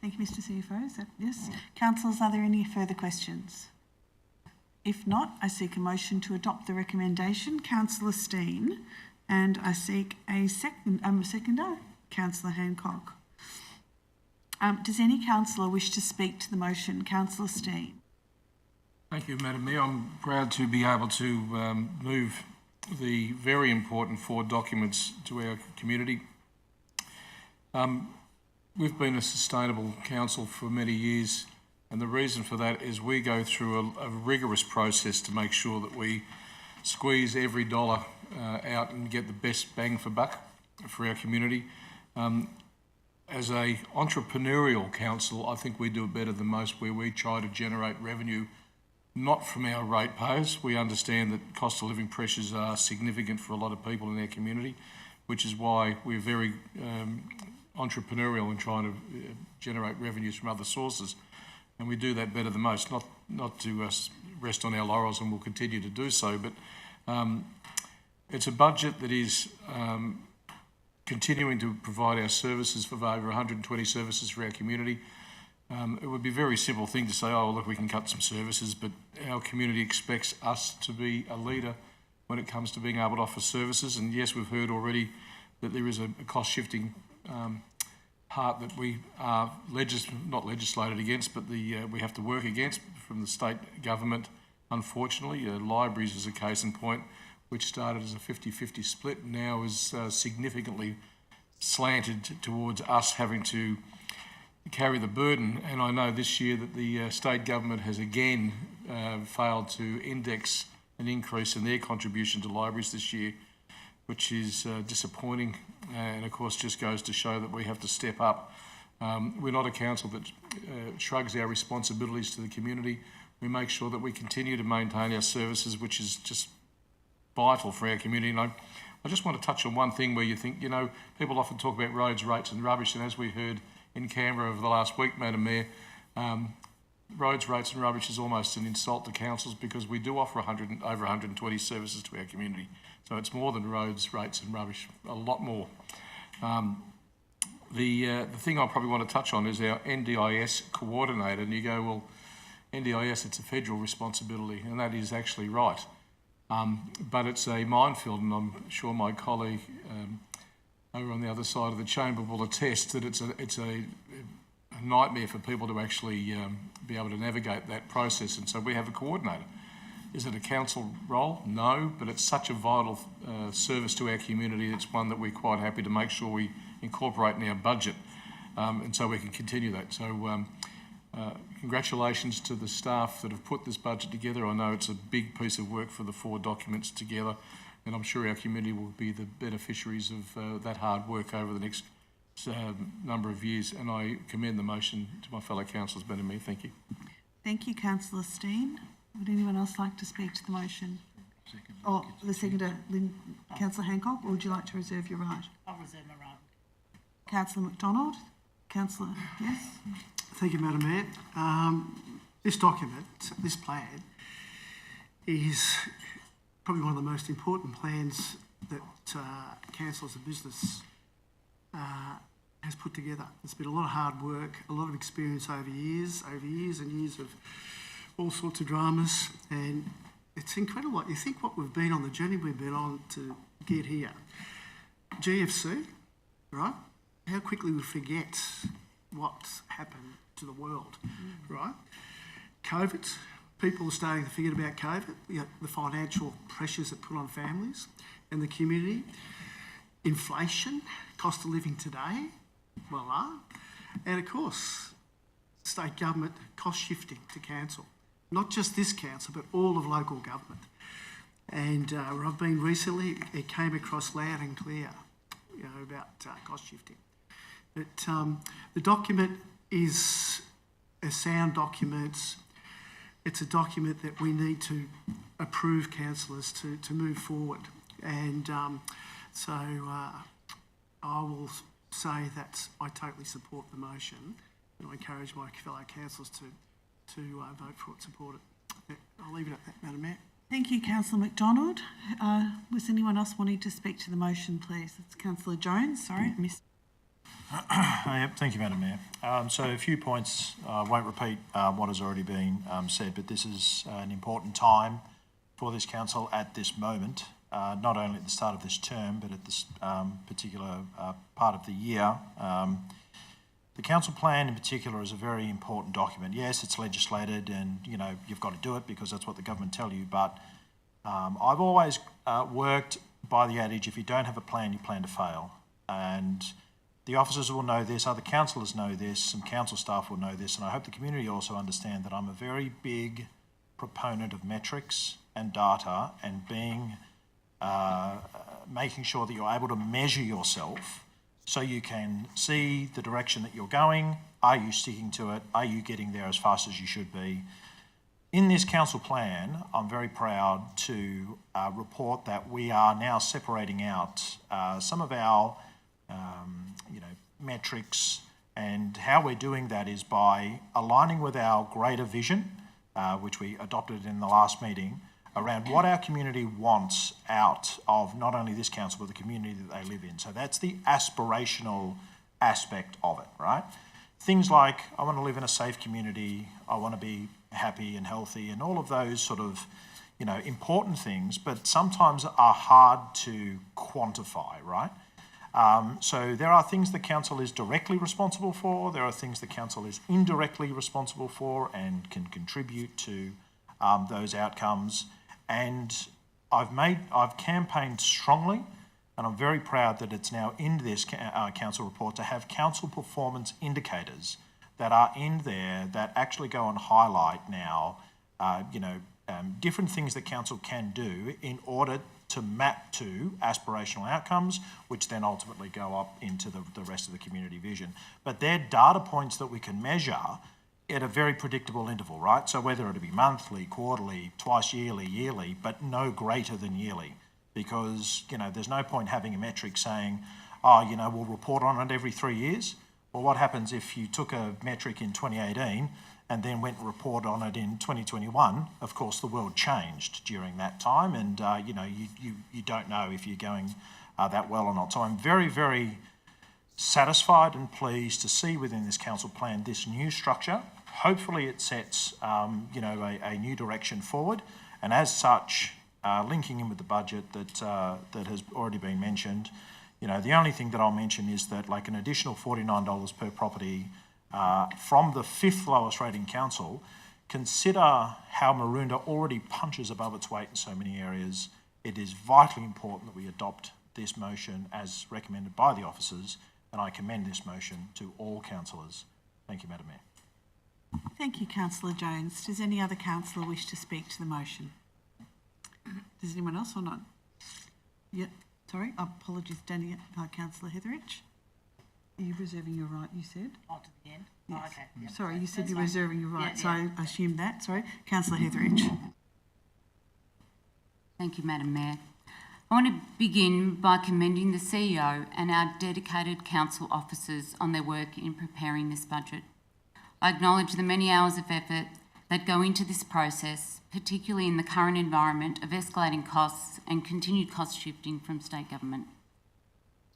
Thank you, Mr CFO. Is that yes? Councillors, are there any further questions? If not, I seek a motion to adopt the recommendation. Councillor Steen, and I seek a seconder, Councillor Hancock. Does any councillor wish to speak to the motion? Councillor Steen. Thank you, Madam Mayor. I'm proud to be able to move the very important 4 documents to our community. We've been a sustainable council for many years, and the reason for that is we go through a rigorous process to make sure that we squeeze every dollar out and get the best bang for buck for our community. As an entrepreneurial council, I think we do it better than most, where we try to generate revenue not from our ratepayers. We understand that cost of living pressures are significant for a lot of people in our community, which is why we're very entrepreneurial in trying to generate revenues from other sources. and we do that better than most. Not to rest on our laurels, and we'll continue to do so, but it's a budget that is continuing to provide our services for over 120 services for our community. It would be a very simple thing to say, oh, look, we can cut some services, but our community expects us to be a leader when it comes to being able to offer services. And yes, we've heard already that there is a cost-shifting part that we are not legislated against, but we have to work against from the state government, unfortunately. Libraries is a case in point, which started as a 50-50 split, now is significantly slanted towards us having to carry the burden. And I know this year that the state government has again failed to index an increase in their contribution to libraries this year, which is disappointing, and of course just goes to show that we have to step up. We're not a council that shrugs our responsibilities to the community. We make sure that we continue to maintain our services, which is just vital for our community. And I just want to touch on one thing where you think, people often talk about roads, rates and rubbish, and as we heard in Canberra over the last week, Madam Mayor, roads, rates and rubbish is almost an insult to councils, because we do offer over 120 services to our community. So it's more than roads, rates and rubbish, a lot more. The thing I probably want to touch on is our NDIS coordinator, and you go, well, NDIS, it's a federal responsibility, and that is actually right. But it's a minefield, and I'm sure my colleague over on the other side of the chamber will attest that it's a nightmare for people to actually be able to navigate that process. And so we have a coordinator. Is it a council role? No, but it's such a vital service to our community. It's one that we're quite happy to make sure we incorporate in our budget, and so we can continue that. So congratulations to the staff that have put this budget together. I know it's a big piece of work for the 4 documents together, and I'm sure our community will be the beneficiaries of that hard work over the next number of years. And I commend the motion to my fellow councillors, Ben and me. Thank you. Thank you, Councillor Steen. Would anyone else like to speak to the motion? Or the seconder, Councillor Hancock, or would you like to reserve your right? I'll reserve my right. Councillor McDonald? Councillor, yes? Thank you, Madam Mayor. This document, this plan, is probably one of the most important plans that council as a business has put together. It's been a lot of hard work, a lot of experience over years and years of all sorts of dramas, and it's incredible. You think what we've been on, the journey we've been on to get here. GFC, right? How quickly we forget what's happened to the world, right? COVID, people are starting to forget about COVID, the financial pressures it put on families and the community. Inflation, cost of living today, voila. And of course, state government cost shifting to council. Not just this council, but all of local government. And where I've been recently, it came across loud and clear, about cost shifting. But the document is a sound document. It's a document that we need to approve, councillors, to move forward. And so I will say that I totally support the motion, and I encourage my fellow councillors to vote for it, support it. I'll leave it at that, Madam Mayor. Thank you, Councillor McDonald. Was anyone else wanting to speak to the motion, please? It's Councillor Jones. Sorry, I missed. Yep, thank you, Madam Mayor. So a few points. I won't repeat what has already been said, but this is an important time for this council at this moment, not only at the start of this term, but at this particular part of the year. The council plan in particular is a very important document. Yes, it's legislated and, you've got to do it because that's what the government tell you, but I've always worked by the adage, if you don't have a plan, you plan to fail. And the officers will know this, other councillors know this, some council staff will know this, and I hope the community also understand that I'm a very big proponent of metrics and data and making sure that you're able to measure yourself so you can see the direction that you're going. Are you sticking to it? Are you getting there as fast as you should be? In this council plan, I'm very proud to report that we are now separating out some of our metrics And how we're doing that is by aligning with our greater vision, which we adopted in the last meeting, around what our community wants out of not only this council, but the community that they live in. So that's the aspirational aspect of it, right? Things like, I want to live in a safe community, I want to be happy and healthy, and all of those sort of, important things, but sometimes are hard to quantify, right? So there are things the council is directly responsible for, there are things the council is indirectly responsible for and can contribute to those outcomes. And I've campaigned strongly, and I'm very proud that it's now in this council report to have council performance indicators that are in there that actually go and highlight now, different things that council can do in order to map to aspirational outcomes, which then ultimately go up into the rest of the community vision. But they're data points that we can measure at a very predictable interval, right? So whether it be monthly, quarterly, twice yearly, but no greater than yearly, because, there's no point having a metric saying, we'll report on it every 3 years. Well, what happens if you took a metric in 2018 and then went and reported on it in 2021? Of course, the world changed during that time, and you don't know if you're going that well or not. So I'm very, very satisfied and pleased to see within this council plan this new structure. Hopefully it sets a new direction forward, and as such, linking in with the budget that has already been mentioned, the only thing that I'll mention is that like an additional $49 per property from the 5th lowest rating council. Consider how Maroondah already punches above its weight in so many areas. It is vitally important that we adopt this motion as recommended by the officers, and I commend this motion to all councillors. Thank you, Madam Mayor. Thank you, Councillor Jones. Does any other councillor wish to speak to the motion? Does anyone else or not? Yeah, sorry, apologies, Danny, Councillor Hetheridge. Are you reserving your right, you said? On to the end. Yes. Oh, okay. Yep. Sorry, you said That's you're fine. reserving your right, Yeah, so yeah. I assumed that. Sorry. Councillor Hetheridge. Thank you, Madam Mayor. I want to begin by commending the CEO and our dedicated council officers on their work in preparing this budget. I acknowledge the many hours of effort that go into this process, particularly in the current environment of escalating costs and continued cost shifting from state government.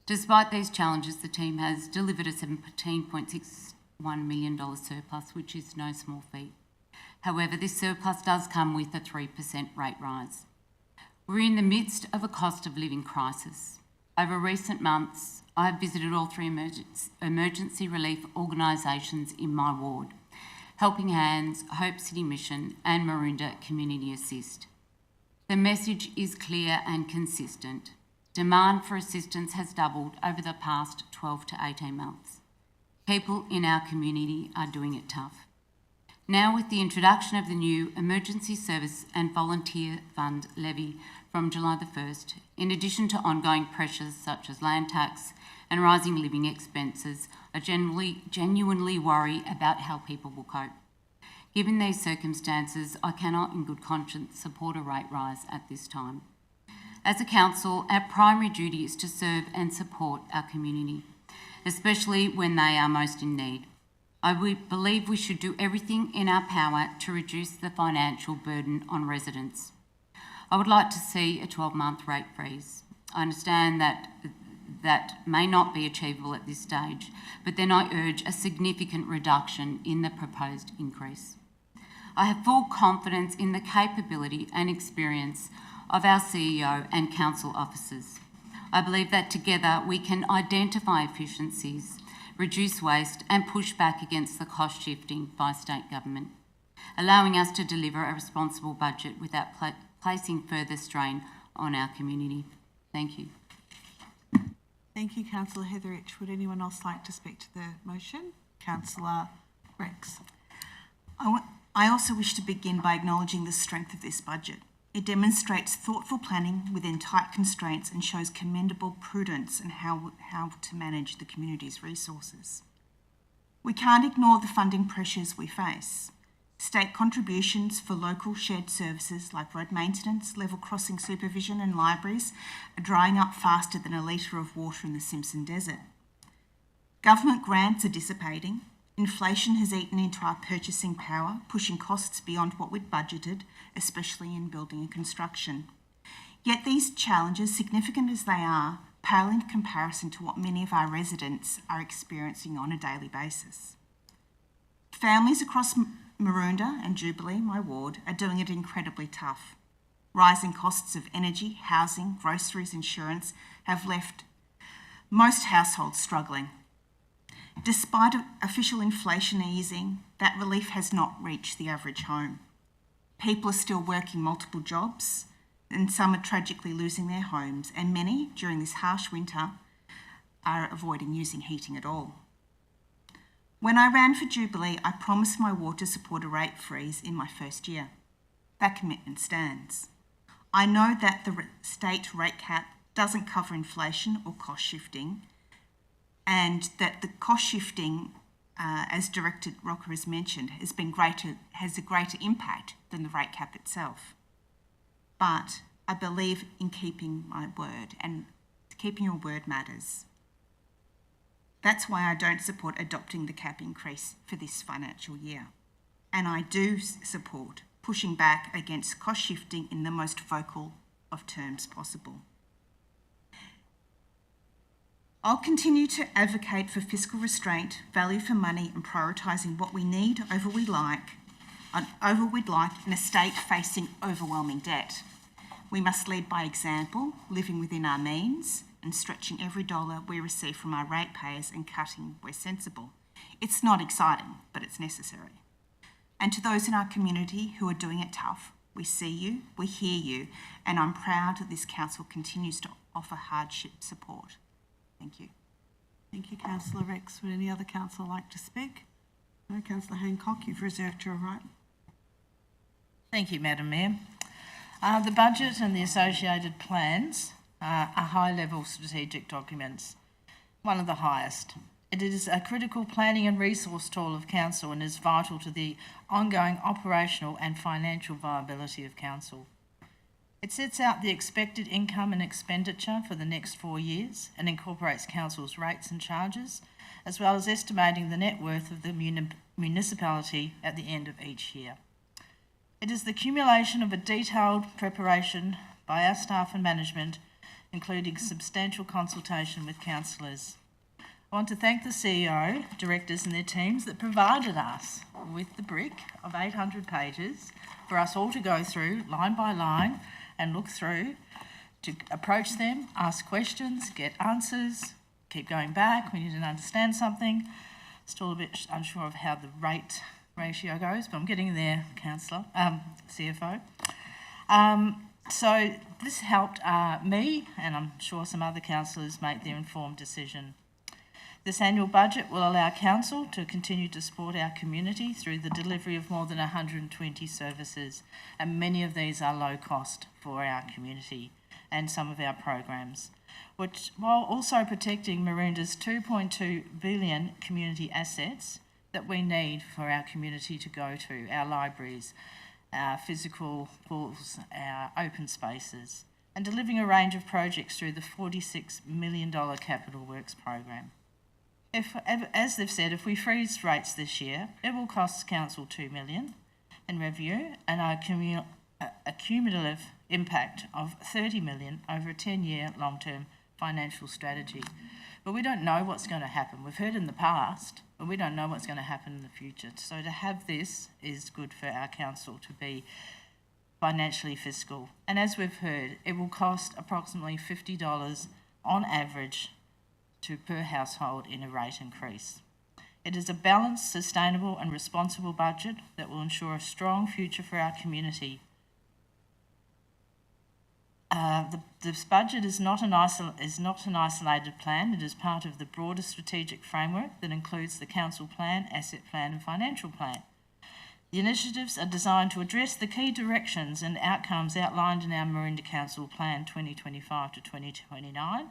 Despite these challenges, the team has delivered a $17.61 million surplus, which is no small feat. However, this surplus does come with a 3% rate rise. We're in the midst of a cost of living crisis. Over recent months, I have visited all 3 emergency relief organisations in my ward: Helping Hands, Hope City Mission and Maroondah Community Assist. The message is clear and consistent. Demand for assistance has doubled over the past 12 to 18 months. People in our community are doing it tough. Now, with the introduction of the new Emergency Service and Volunteer Fund levy from July the 1st, in addition to ongoing pressures such as land tax and rising living expenses, I genuinely worry about how people will cope. Given these circumstances, I cannot in good conscience support a rate rise at this time. As a council, our primary duty is to serve and support our community, especially when they are most in need. I believe we should do everything in our power to reduce the financial burden on residents. I would like to see a 12-month rate freeze. I understand that may not be achievable at this stage, but then I urge a significant reduction in the proposed increase. I have full confidence in the capability and experience of our CEO and council officers. I believe that together we can identify efficiencies, reduce waste and push back against the cost shifting by state government, allowing us to deliver a responsible budget without placing further strain on our community. Thank you. Thank you, Councillor Hetheridge. Would anyone else like to speak to the motion? Councillor Rex. I also wish to begin by acknowledging the strength of this budget. It demonstrates thoughtful planning within tight constraints and shows commendable prudence in how to manage the community's resources. We can't ignore the funding pressures we face. State contributions for local shared services like road maintenance, level crossing supervision and libraries are drying up faster than a litre of water in the Simpson Desert. Government grants are dissipating. Inflation has eaten into our purchasing power, pushing costs beyond what we'd budgeted, especially in building and construction. Yet these challenges, significant as they are, pale in comparison to what many of our residents are experiencing on a daily basis. Families across Maroondah and Jubilee, my ward, are doing it incredibly tough. Rising costs of energy, housing, groceries, insurance have left most households struggling. Despite official inflation easing, that relief has not reached the average home. People are still working multiple jobs, and some are tragically losing their homes, and many, during this harsh winter, are avoiding using heating at all. When I ran for Jubilee, I promised my ward to support a rate freeze in my first year. That commitment stands. I know that the state rate cap doesn't cover inflation or cost shifting, and that the cost shifting, as Director Rocker has mentioned, has a greater impact than the rate cap itself. But I believe in keeping my word, and keeping your word matters. That's why I don't support adopting the cap increase for this financial year. And I do support pushing back against cost shifting in the most vocal of terms possible. I'll continue to advocate for fiscal restraint, value for money, and prioritising what we need over we'd like in a state facing overwhelming debt. We must lead by example, living within our means, and stretching every dollar we receive from our ratepayers and cutting where sensible. It's not exciting, but it's necessary. And to those in our community who are doing it tough, we see you, we hear you, and I'm proud that this council continues to offer hardship support. Thank you. Thank you, Councillor Rex. Would any other councillor like to speak? No, Councillor Hancock, you've reserved your right. Thank you, Madam Mayor. The budget and the associated plans are high-level strategic documents, one of the highest. It is a critical planning and resource tool of Council and is vital to the ongoing operational and financial viability of Council. It sets out the expected income and expenditure for the next 4 years and incorporates Council's rates and charges, as well as estimating the net worth of the municipality at the end of each year. It is the accumulation of a detailed preparation by our staff and management, including substantial consultation with councillors. I want to thank the CEO, directors and their teams that provided us with the brick of 800 pages for us all to go through line by line and look through, to approach them, ask questions, get answers, keep going back when you didn't understand something. Still a bit unsure of how the rate ratio goes, but I'm getting there, Councillor, CFO. So this helped me, and I'm sure some other councillors, make their informed decision. This annual budget will allow Council to continue to support our community through the delivery of more than 120 services, and many of these are low cost for our community and some of our programs, which, while also protecting Maroondah's $2.2 billion community assets that we need for our community to go to, our libraries, our physical pools, our open spaces, and delivering a range of projects through the $46 million Capital Works program. As they've said, if we freeze rates this year, it will cost Council $2 million in revenue and a cumulative impact of $30 million over a 10-year long-term financial strategy. But we don't know what's going to happen. We've heard in the past, but we don't know what's going to happen in the future. So to have this is good for our council to be financially fiscal. And as we've heard, it will cost approximately $50 on average per household in a rate increase. It is a balanced, sustainable and responsible budget that will ensure a strong future for our community. This budget is not an isolated plan. It is part of the broader strategic framework that includes the council plan, asset plan and financial plan. The initiatives are designed to address the key directions and outcomes outlined in our Maroondah Council Plan 2025 to 2029,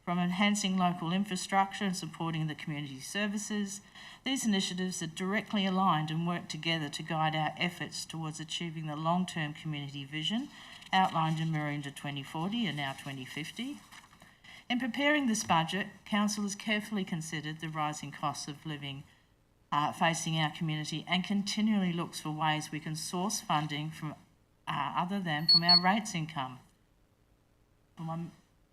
from enhancing local infrastructure and supporting the community services. These initiatives are directly aligned and work together to guide our efforts towards achieving the long-term community vision outlined in Maroondah 2040 and now 2050. In preparing this budget, Council has carefully considered the rising costs of living facing our community and continually looks for ways we can source funding from other than from our rates income.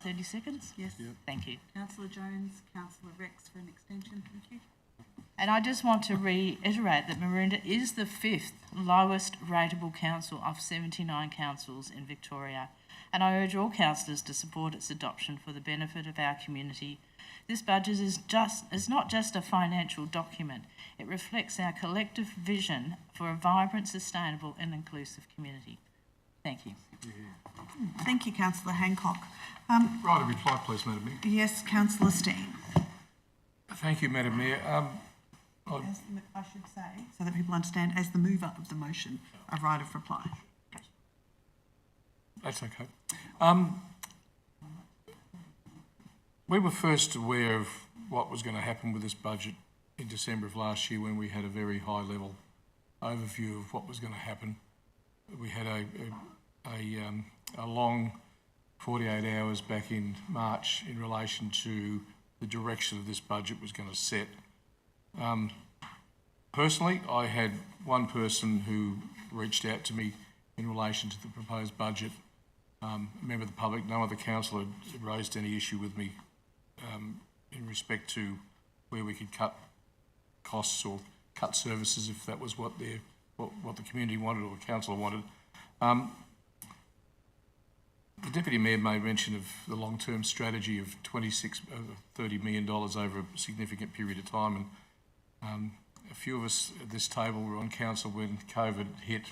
30 seconds? Yes. Yep. Thank you. Councillor Jones, Councillor Rex for an extension. Thank you. And I just want to reiterate that Maroondah is the 5th lowest rateable council of 79 councils in Victoria. And I urge all councillors to support its adoption for the benefit of our community. This budget is not just a financial document. It reflects our collective vision for a vibrant, sustainable and inclusive community. Thank you. Thank you, Councillor Hancock. Right, a reply, please, Madam Mayor. Yes, Councillor Steen. Thank you, Madam Mayor. I should say, so that people understand, as the mover of the motion, a right of reply. That's okay. We were first aware of what was going to happen with this budget in December of last year when we had a very high level overview of what was going to happen. We had a long 48 hours back in March in relation to the direction of this budget was going to set. Personally, I had one person who reached out to me in relation to the proposed budget, a member of the public. No other councillor had raised any issue with me in respect to where we could cut costs or cut services if that was what the community wanted or the council wanted. The Deputy Mayor made mention of the long-term strategy of $30 million over a significant period of time, and a few of us at this table were on council when COVID hit,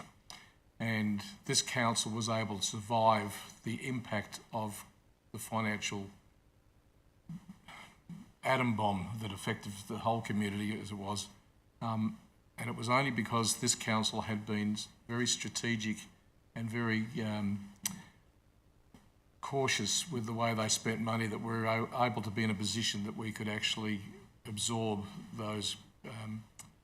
and this council was able to survive the impact of the financial atom bomb that affected the whole community as it was. And it was only because this council had been very strategic and very cautious with the way they spent money that we were able to be in a position that we could actually absorb those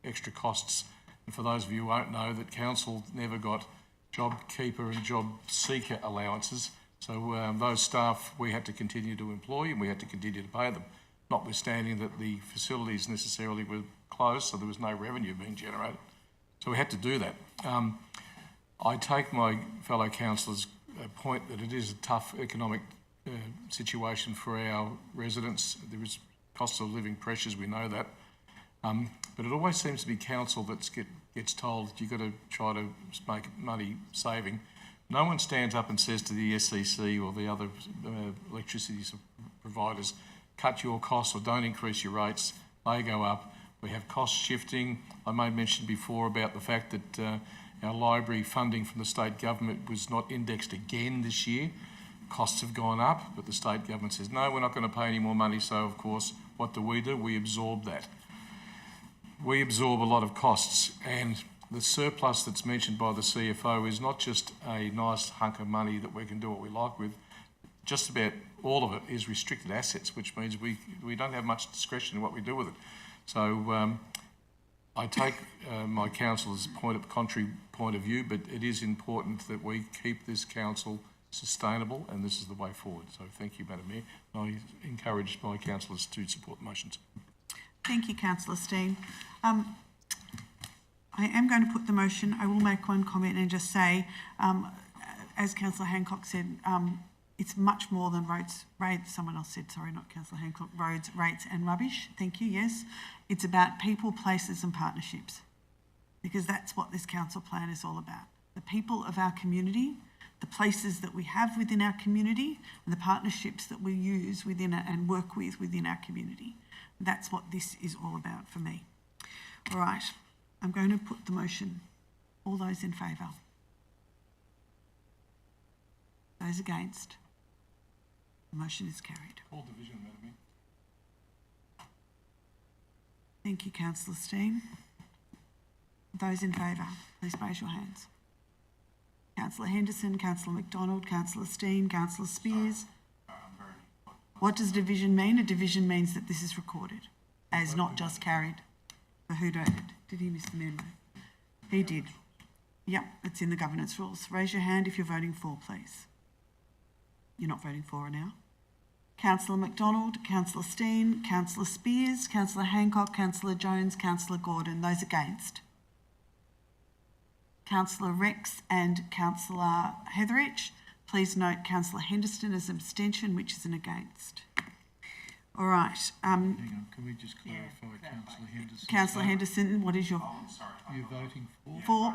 extra costs. And for those of you who won't know, that council never got JobKeeper and JobSeeker allowances. So those staff we had to continue to employ and we had to continue to pay them, notwithstanding that the facilities necessarily were closed, so there was no revenue being generated. So we had to do that. I take my fellow councillors' point that it is a tough economic situation for our residents. There is cost of living pressures, we know that. But it always seems to be council that gets told you've got to try to make money saving. No one stands up and says to the SEC or the other electricity providers, cut your costs or don't increase your rates, they go up. We have cost shifting. I made mention before about the fact that our library funding from the state government was not indexed again this year. Costs have gone up, but the state government says, no, we're not going to pay any more money. So, of course, what do? We absorb that. We absorb a lot of costs, and the surplus that's mentioned by the CFO is not just a nice hunk of money that we can do what we like with. Just about all of it is restricted assets, which means we don't have much discretion in what we do with it. So I take my councillor's contrary point of view, but it is important that we keep this council sustainable, and this is the way forward. So thank you, Madam Mayor. I encourage my councillors to support the motions. Thank you, Councillor Steen. I am going to put the motion. I will make one comment and just say, as Councillor Hancock said, it's much more than roads, someone else said, sorry, not Councillor Hancock, roads, rates and rubbish. Thank you, yes. It's about people, places and partnerships, because that's what this council plan is all about. The people of our community, the places that we have within our community and the partnerships that we use within and work with within our community. That's what this is all about for me. All right, I'm going to put the motion. All those in favour? Those against? The motion is carried. All division, Madam Mayor. Thank you, Councillor Steen. Those in favour, please raise your hands. Councillor Henderson, Councillor McDonald, Councillor Steen, Councillor Spears. What does division mean? A division means that this is recorded as not just carried. For who voted? Did he miss the memo? He did. Yep, it's in the governance rules. Raise your hand if you're voting for, please. You're not voting for now? Councillor McDonald, Councillor Steen, Councillor Spears, Councillor Hancock, Councillor Jones, Councillor Gordon. Those against? Councillor Rex and Councillor Heatherich. Please note Councillor Henderson as abstention, which is an against. All right. Hang on, can we just clarify Councillor Henderson? Councillor Henderson, what is your... You're voting for? For?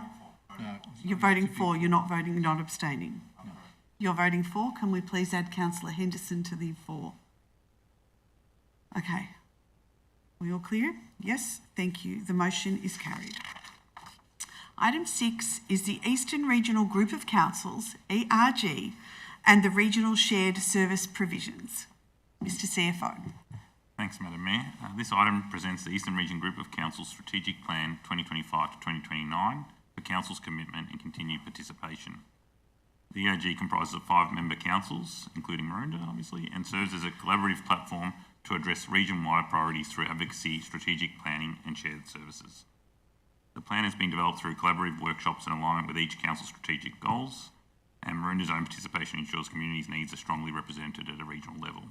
No. You're voting for, you're not voting, you're not abstaining. No. You're voting for. Can we please add Councillor Henderson to the for? Okay. We all clear? Yes, thank you. The motion is carried. Item 6 is the Eastern Regional Group of Councils, ERG, and the Regional Shared Service Provisions. Mr CFO. Thanks, Madam Mayor. This item presents the Eastern Region Group of Councils Strategic Plan 2025 to 2029 for Council's commitment and continued participation. The ERG comprises of 5 member councils, including Maroondah, obviously, and serves as a collaborative platform to address region-wide priorities through advocacy, strategic planning and shared services. The plan has been developed through collaborative workshops in alignment with each council's strategic goals, and Maroondah's own participation ensures communities' needs are strongly represented at a regional level.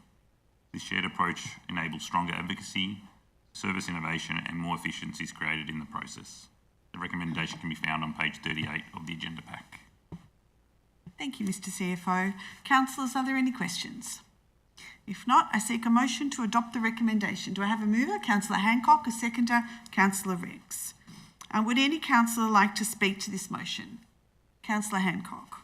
This shared approach enables stronger advocacy, service innovation and more efficiencies created in the process. The recommendation can be found on page 38 of the agenda pack. Thank you, Mr CFO. Councillors, are there any questions? If not, I seek a motion to adopt the recommendation. Do I have a mover? Councillor Hancock, a seconder, Councillor Rex. Would any councillor like to speak to this motion? Councillor Hancock.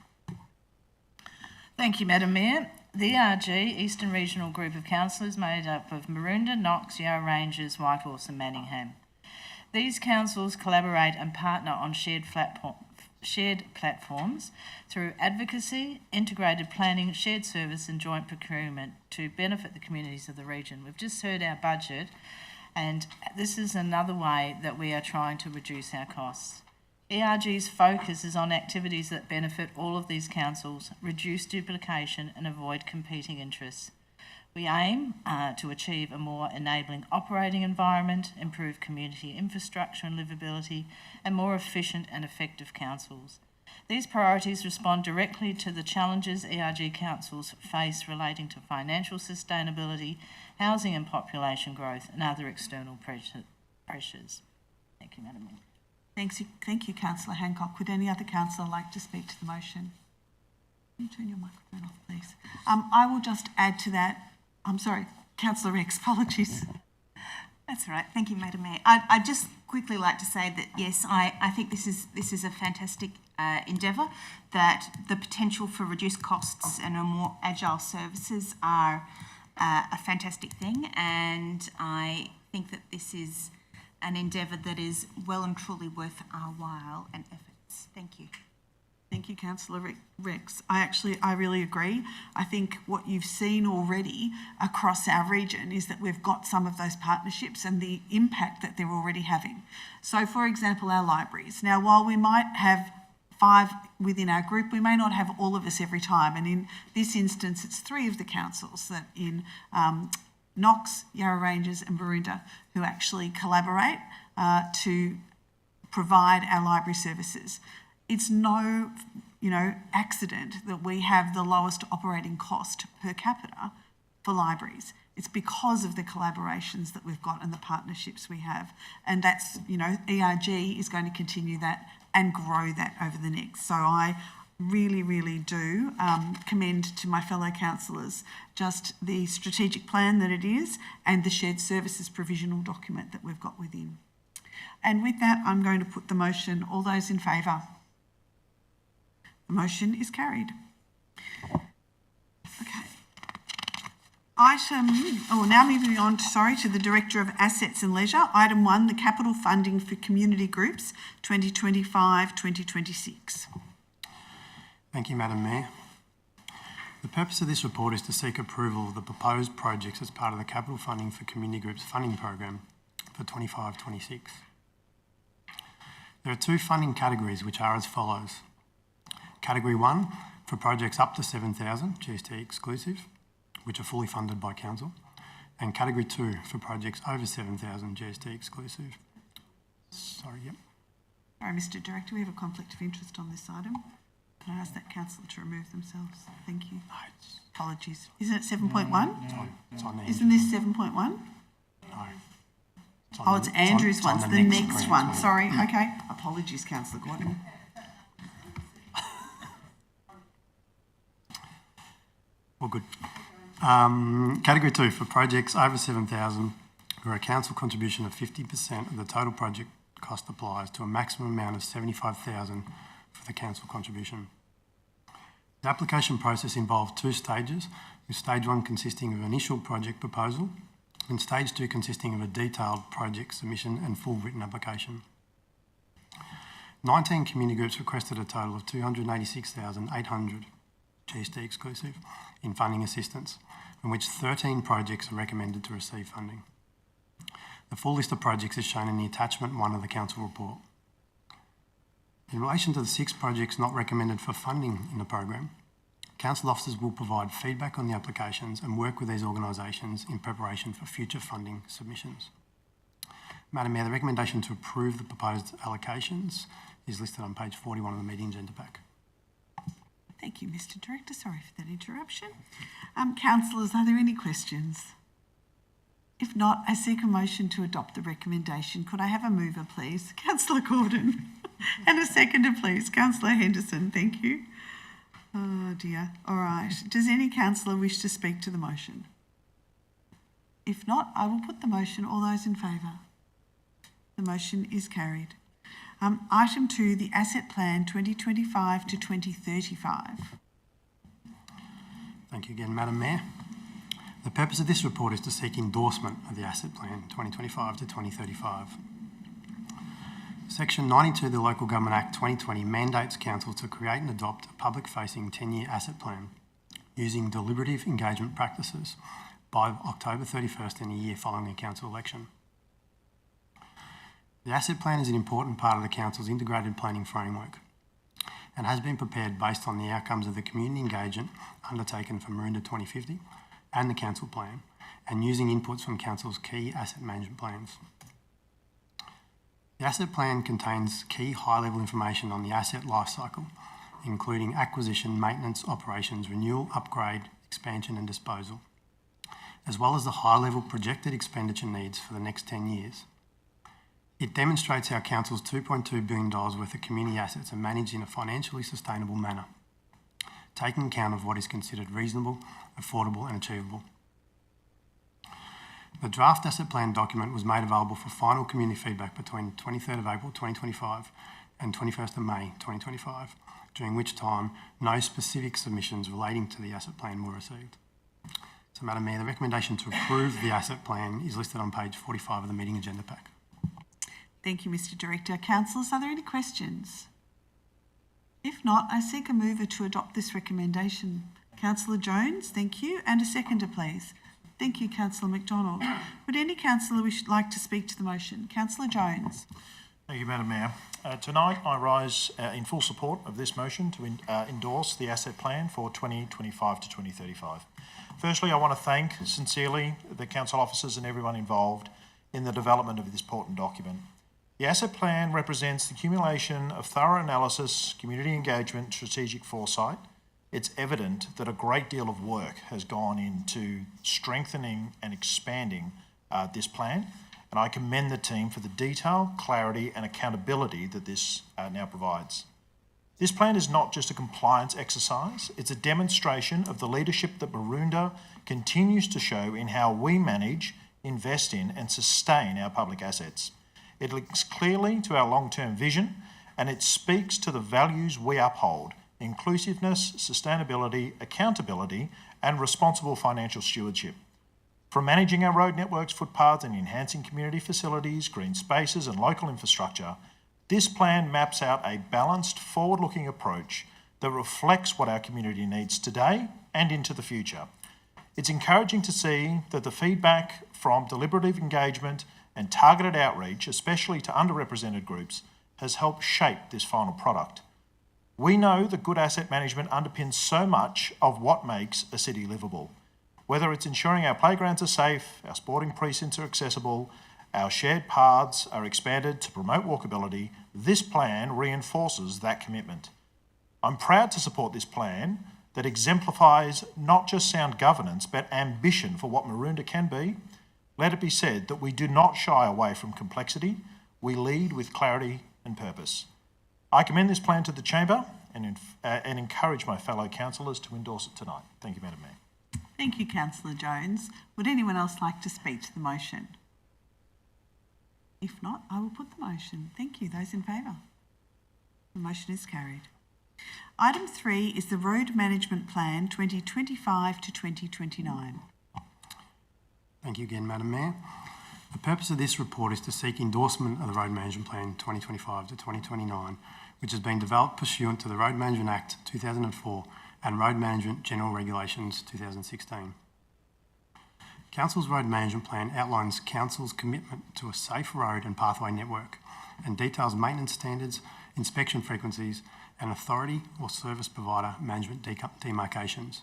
Thank you, Madam Mayor. The ERG, Eastern Regional Group of Council, is made up of Maroondah, Knox, Yarra Ranges, Whitehorse and Manningham. These councils collaborate and partner on shared platforms through advocacy, integrated planning, shared service and joint procurement to benefit the communities of the region. We've just heard our budget, and this is another way that we are trying to reduce our costs. ERG's focus is on activities that benefit all of these councils, reduce duplication and avoid competing interests. We aim to achieve a more enabling operating environment, improve community infrastructure and livability, and more efficient and effective councils. These priorities respond directly to the challenges ERG councils face relating to financial sustainability, housing and population growth, and other external pressures. Thank you, Madam Mayor. Thank you, Councillor Hancock. Would any other councillor like to speak to the motion? Can you turn your microphone off, please? I will just add to that. I'm sorry, Councillor Rex, apologies. That's all right. Thank you, Madam Mayor. I'd just quickly like to say that, yes, I think this is a fantastic endeavour, that the potential for reduced costs and a more agile services are a fantastic thing, and I think that this is an endeavour that is well and truly worth our while and efforts. Thank you. Thank you, Councillor Rex. I really agree. I think what you've seen already across our region is that we've got some of those partnerships and the impact that they're already having. So, for example, our libraries. Now, while we might have 5 within our group, we may not have all of us every time. And in this instance, it's 3 of the councils that in Knox, Yarra Ranges and Maroondah who actually collaborate to provide our library services. It's no, accident that we have the lowest operating cost per capita for libraries. It's because of the collaborations that we've got and the partnerships we have. And that's, ERG is going to continue that and grow that over the next. So I really, really do commend to my fellow councillors just the strategic plan that it is and the shared services provisional document that we've got within. And with that, I'm going to put the motion. All those in favour? The motion is carried. Okay. Now moving on, to the Director of Assets and Leisure. Item 1, the capital funding for community groups 2025-2026. Thank you, Madam Mayor. The purpose of this report is to seek approval of the proposed projects as part of the capital funding for community groups funding program for 25-26. There are 2 funding categories which are as follows. Category 1 for projects up to 7,000 GST exclusive, which are fully funded by Council, and Category 2 for projects over 7,000 GST exclusive. Sorry, Mr Director, we have a conflict of interest on this item. Can I ask that councillor to remove themselves? Thank you. Apologies. Isn't it 7.1? It's on there. Isn't this 7.1? No. Oh, it's Andrew's it's on ones, the the next next screen, one. it's Sorry. Okay. Apologies, Councillor Gordon. All good. Category 2, for projects over 7,000, where a council contribution of 50% of the total project cost applies to a maximum amount of 75,000 for the council contribution. The application process involved 2 stages, with stage 1 consisting of initial project proposal and stage 2 consisting of a detailed project submission and full written application. 19 community groups requested a total of 286,800 GST exclusive in funding assistance, from which 13 projects are recommended to receive funding. The full list of projects is shown in the attachment 1 of the council report. In relation to the 6 projects not recommended for funding in the program, council officers will provide feedback on the applications and work with these organisations in preparation for future funding submissions. Madam Mayor, the recommendation to approve the proposed allocations is listed on page 41 of the meeting agenda pack. Thank you, Mr. Director. Sorry for that interruption. Councillors, are there any questions? If not, I seek a motion to adopt the recommendation. Could I have a mover, please? Councillor Gordon. And a seconder, please. Councillor Henderson, thank you. Oh dear. All right. Does any councillor wish to speak to the motion? If not, I will put the motion. All those in favour? The motion is carried. Item 2, the Asset Plan 2025 to 2035. Thank you again, Madam Mayor. The purpose of this report is to seek endorsement of the Asset Plan 2025 to 2035. Section 92 of the Local Government Act 2020 mandates council to create and adopt a public-facing 10-year asset plan using deliberative engagement practices by October 31st in the year following a council election. The asset plan is an important part of the council's integrated planning framework and has been prepared based on the outcomes of the community engagement undertaken for Maroondah 2050 and the council plan, and using inputs from council's key asset management plans. The asset plan contains key high-level information on the asset lifecycle, including acquisition, maintenance, operations, renewal, upgrade, expansion and disposal, as well as the high-level projected expenditure needs for the next 10 years. It demonstrates how council's $2.2 billion worth of community assets are managed in a financially sustainable manner, taking account of what is considered reasonable, affordable and achievable. The draft asset plan document was made available for final community feedback between 23rd of April 2025 and 21st of May 2025, during which time no specific submissions relating to the asset plan were received. So, Madam Mayor, the recommendation to approve the asset plan is listed on page 45 of the meeting agenda pack. Thank you, Mr. Director. Councillors, are there any questions? If not, I seek a mover to adopt this recommendation. Councillor Jones, thank you, and a seconder, please. Thank you, Councillor McDonald. Would any councillor like to speak to the motion? Councillor Jones. Thank you, Madam Mayor. Tonight I rise in full support of this motion to endorse the asset plan for 2025 to 2035. Firstly, I want to thank sincerely the council officers and everyone involved in the development of this important document. The asset plan represents the accumulation of thorough analysis, community engagement, strategic foresight. It's evident that a great deal of work has gone into strengthening and expanding this plan, and I commend the team for the detail, clarity and accountability that this now provides. This plan is not just a compliance exercise, it's a demonstration of the leadership that Maroondah continues to show in how we manage, invest in and sustain our public assets. It links clearly to our long-term vision and it speaks to the values we uphold: inclusiveness, sustainability, accountability and responsible financial stewardship. From managing our road networks, footpaths and enhancing community facilities, green spaces and local infrastructure, this plan maps out a balanced, forward-looking approach that reflects what our community needs today and into the future. It's encouraging to see that the feedback from deliberative engagement and targeted outreach, especially to underrepresented groups, has helped shape this final product. We know that good asset management underpins so much of what makes a city livable. Whether it's ensuring our playgrounds are safe, our sporting precincts are accessible, our shared paths are expanded to promote walkability, this plan reinforces that commitment. I'm proud to support this plan that exemplifies not just sound governance, but ambition for what Maroondah can be, let it be said that we do not shy away from complexity. We lead with clarity and purpose. I commend this plan to the Chamber and encourage my fellow councillors to endorse it tonight. Thank you, Madam Mayor. Thank you, Councillor Jones. Would anyone else like to speak to the motion? If not, I will put the motion. Thank you. Those in favour? The motion is carried. Item 3 is the Road Management Plan 2025 to 2029. Thank you again, Madam Mayor. The purpose of this report is to seek endorsement of the Road Management Plan 2025 to 2029, which has been developed pursuant to the Road Management Act 2004 and Road Management General Regulations 2016. Council's Road Management Plan outlines Council's commitment to a safe road and pathway network and details maintenance standards, inspection frequencies and authority or service provider management demarcations.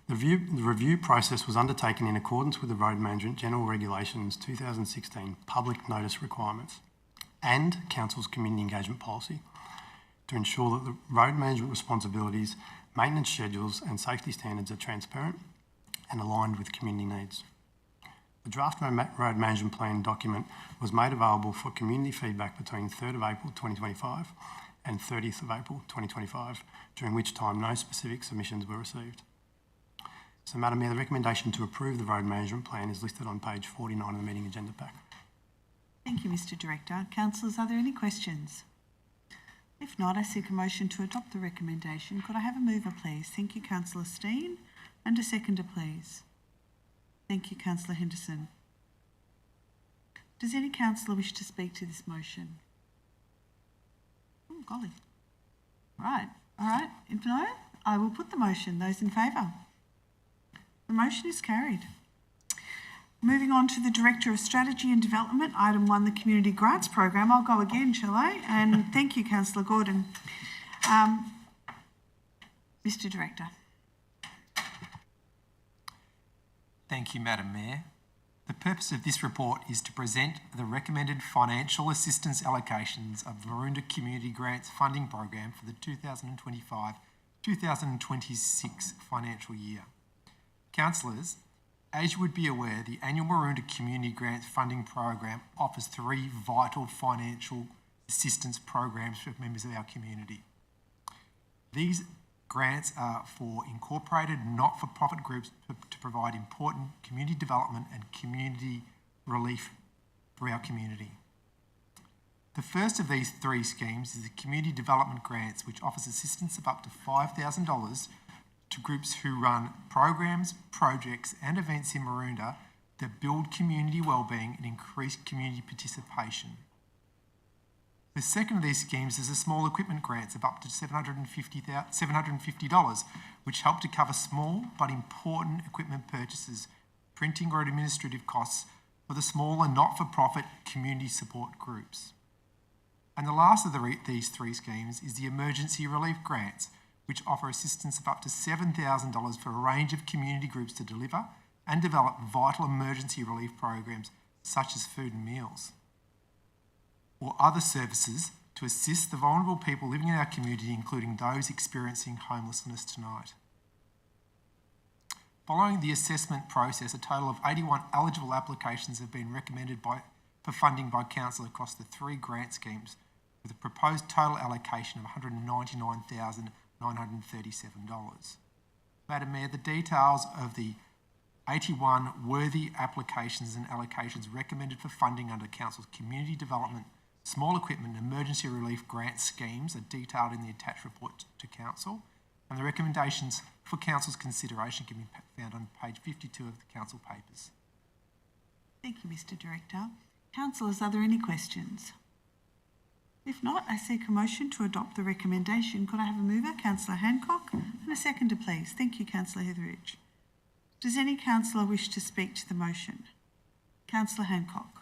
The review process was undertaken in accordance with the Road Management General Regulations 2016 public notice requirements and Council's community engagement policy to ensure that the road management responsibilities, maintenance schedules and safety standards are transparent and aligned with community needs. The draft Road Management Plan document was made available for community feedback between 3rd of April 2025 and 30th of April 2025, during which time no specific submissions were received. So, Madam Mayor, the recommendation to approve the Road Management Plan is listed on page 49 of the meeting agenda pack. Thank you, Mr Director. Councillors, are there any questions? If not, I seek a motion to adopt the recommendation. Could I have a mover, please? Thank you, Councillor Steen. And a seconder, please. Thank you, Councillor Henderson. Does any councillor wish to speak to this motion? Oh, golly. Right. All right. If no, I will put the motion. Those in favour? The motion is carried. Moving on to the Director of Strategy and Development, item 1, the Community Grants Program. I'll go again, shall I? And thank you, Councillor Gordon. Mr Director. Thank you, Madam Mayor. The purpose of this report is to present the recommended financial assistance allocations of the Maroondah Community Grants Funding Program for the 2025-2026 financial year. Councillors, as you would be aware, the annual Maroondah Community Grants Funding Program offers 3 vital financial assistance programs for members of our community. These grants are for incorporated not-for-profit groups to provide important community development and community relief for our community. The first of these 3 schemes is the Community Development Grants, which offers assistance of up to $5,000 to groups who run programs, projects and events in Maroondah that build community wellbeing and increase community participation. The second of these schemes is the Small Equipment Grants of up to $750, which help to cover small but important equipment purchases, printing or administrative costs for the small and not-for-profit community support groups. And the last of these 3 schemes is the Emergency Relief Grants, which offer assistance of up to $7,000 for a range of community groups to deliver and develop vital emergency relief programs such as food and meals, or other services to assist the vulnerable people living in our community, including those experiencing homelessness tonight. Following the assessment process, a total of 81 eligible applications have been recommended for funding by Council across the 3 grant schemes, with a proposed total allocation of $199,937. Madam Mayor, the details of the 81 worthy applications and allocations recommended for funding under Council's Community Development, Small Equipment and Emergency Relief Grant schemes are detailed in the attached report to Council, and the recommendations for Council's consideration can be found on page 52 of the Council papers. Thank you, Mr Director. Councillors, are there any questions? If not, I seek a motion to adopt the recommendation. Could I have a mover, Councillor Hancock, and a seconder, please? Thank you, Councillor Hetheridge. Does any councillor wish to speak to the motion? Councillor Hancock.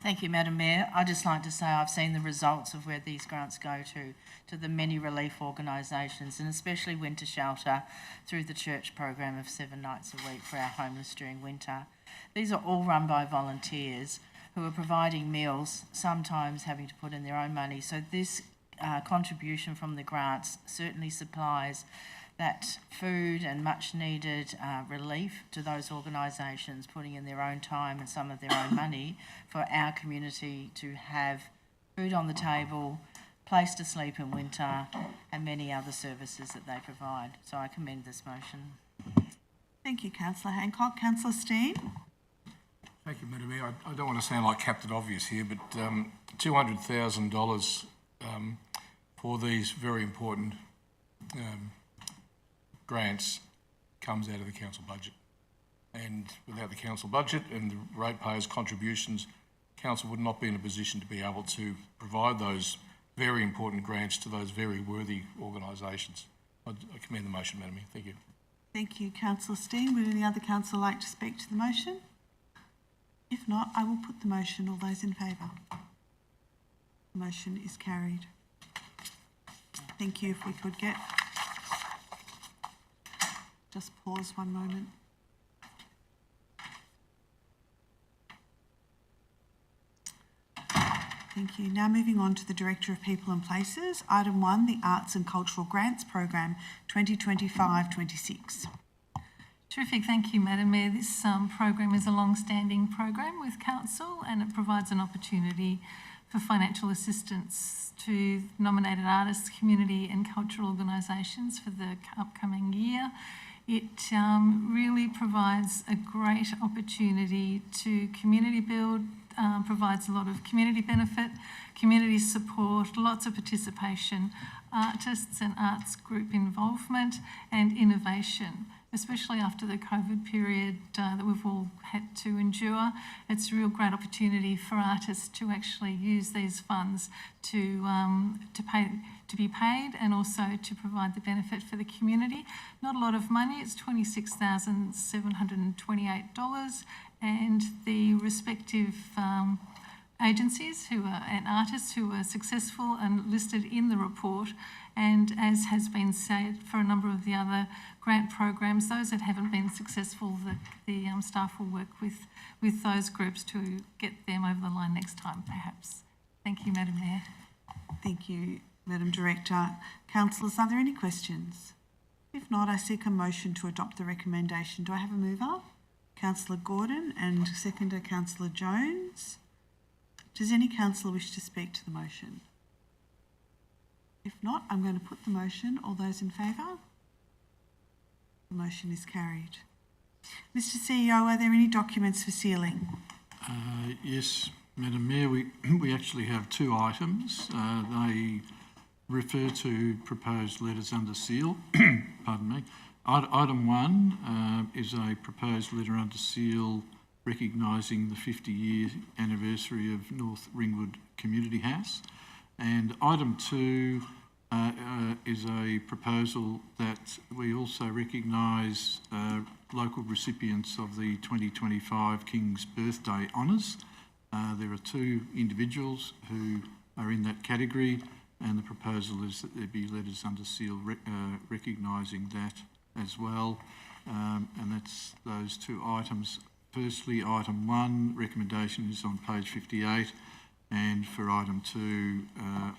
Thank you, Madam Mayor. I'd just like to say I've seen the results of where these grants go to the many relief organisations, and especially Winter Shelter through the church program of 7 nights a week for our homeless during winter. These are all run by volunteers who are providing meals, sometimes having to put in their own money. So this contribution from the grants certainly supplies that food and much needed relief to those organisations putting in their own time and some of their own money for our community to have food on the table, place to sleep in winter, and many other services that they provide. So I commend this motion. Thank you, Councillor Hancock. Councillor Steen? Thank you, Madam Mayor. I don't want to sound like Captain Obvious here, but $200,000 for these very important grants comes out of the council budget. And without the council budget and the ratepayers' contributions, council would not be in a position to be able to provide those very important grants to those very worthy organisations. I commend the motion, Madam Mayor. Thank you. Thank you, Councillor Steen. Would any other councillor like to speak to the motion? If not, I will put the motion. All those in favour? The motion is carried. Thank you. If we could get... Just pause one moment. Thank you. Now moving on to the Director of People and Places. Item 1, the Arts and Cultural Grants Program 2025-26. Terrific, thank you, Madam Mayor. This program is a long-standing program with Council, and it provides an opportunity for financial assistance to nominated artists, community and cultural organisations for the upcoming year. It really provides a great opportunity to community build, provides a lot of community benefit, community support, lots of participation, artists and arts group involvement and innovation, especially after the COVID period that we've all had to endure. It's a real great opportunity for artists to actually use these funds to be paid and also to provide the benefit for the community. Not a lot of money, it's $26,728, and the respective agencies and artists who were successful and listed in the report, and as has been said for a number of the other grant programs, those that haven't been successful, the staff will work with those groups to get them over the line next time, perhaps. Thank you, Madam Mayor. Thank you, Madam Director. Councillors, are there any questions? If not, I seek a motion to adopt the recommendation. Do I have a mover? Councillor Gordon, and seconder Councillor Jones. Does any councillor wish to speak to the motion? If not, I'm going to put the motion. All those in favour? The motion is carried. Mr CEO, are there any documents for sealing? Yes, Madam Mayor, we actually have two items. They refer to proposed letters under seal. Pardon me. Item 1 is a proposed letter under seal recognising the 50-year anniversary of North Ringwood Community House. And item 2 is a proposal that we also recognise local recipients of the 2025 King's Birthday Honours. There are two individuals who are in that category, and the proposal is that there be letters under seal recognising that as well. And that's those two items. Firstly, item 1, recommendation is on page 58, and for item 2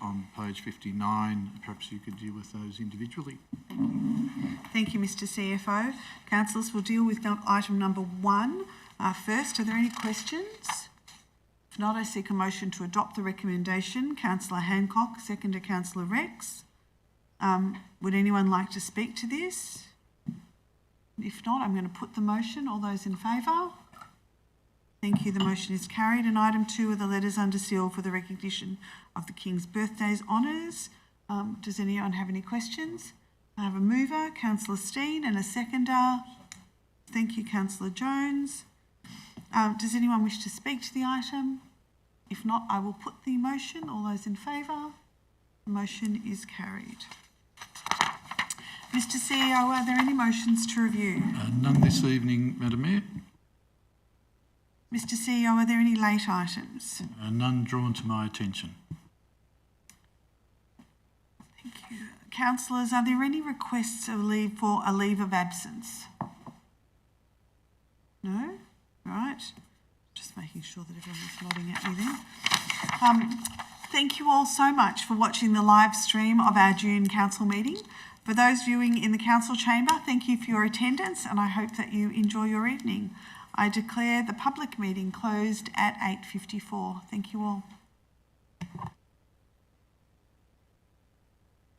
on page 59, perhaps you could deal with those individually. Thank you, Mr CFO. Councillors, will deal with item number 1 first. Are there any questions? If not, I seek a motion to adopt the recommendation. Councillor Hancock, seconder Councillor Rex. Would anyone like to speak to this? If not, I'm going to put the motion. All those in favour? Thank you. The motion is carried. And item 2 are the letters under seal for the recognition of the King's Birthdays Honours. Does anyone have any questions? I have a mover, Councillor Steen, and a seconder. Thank you, Councillor Jones. Does anyone wish to speak to the item? If not, I will put the motion. All those in favour? The motion is carried. Mr CEO, are there any motions to review? None this evening, Madam Mayor. Mr CEO, are there any late items? None drawn to my attention. Thank you. Councillors, are there any requests of leave for a leave of absence? No? Right. Just making sure that everyone's nodding at me then. Thank you all so much for watching the live stream of our June council meeting. For those viewing in the council chamber, thank you for your attendance and I hope that you enjoy your evening. I declare the public meeting closed at 8:54. Thank you all.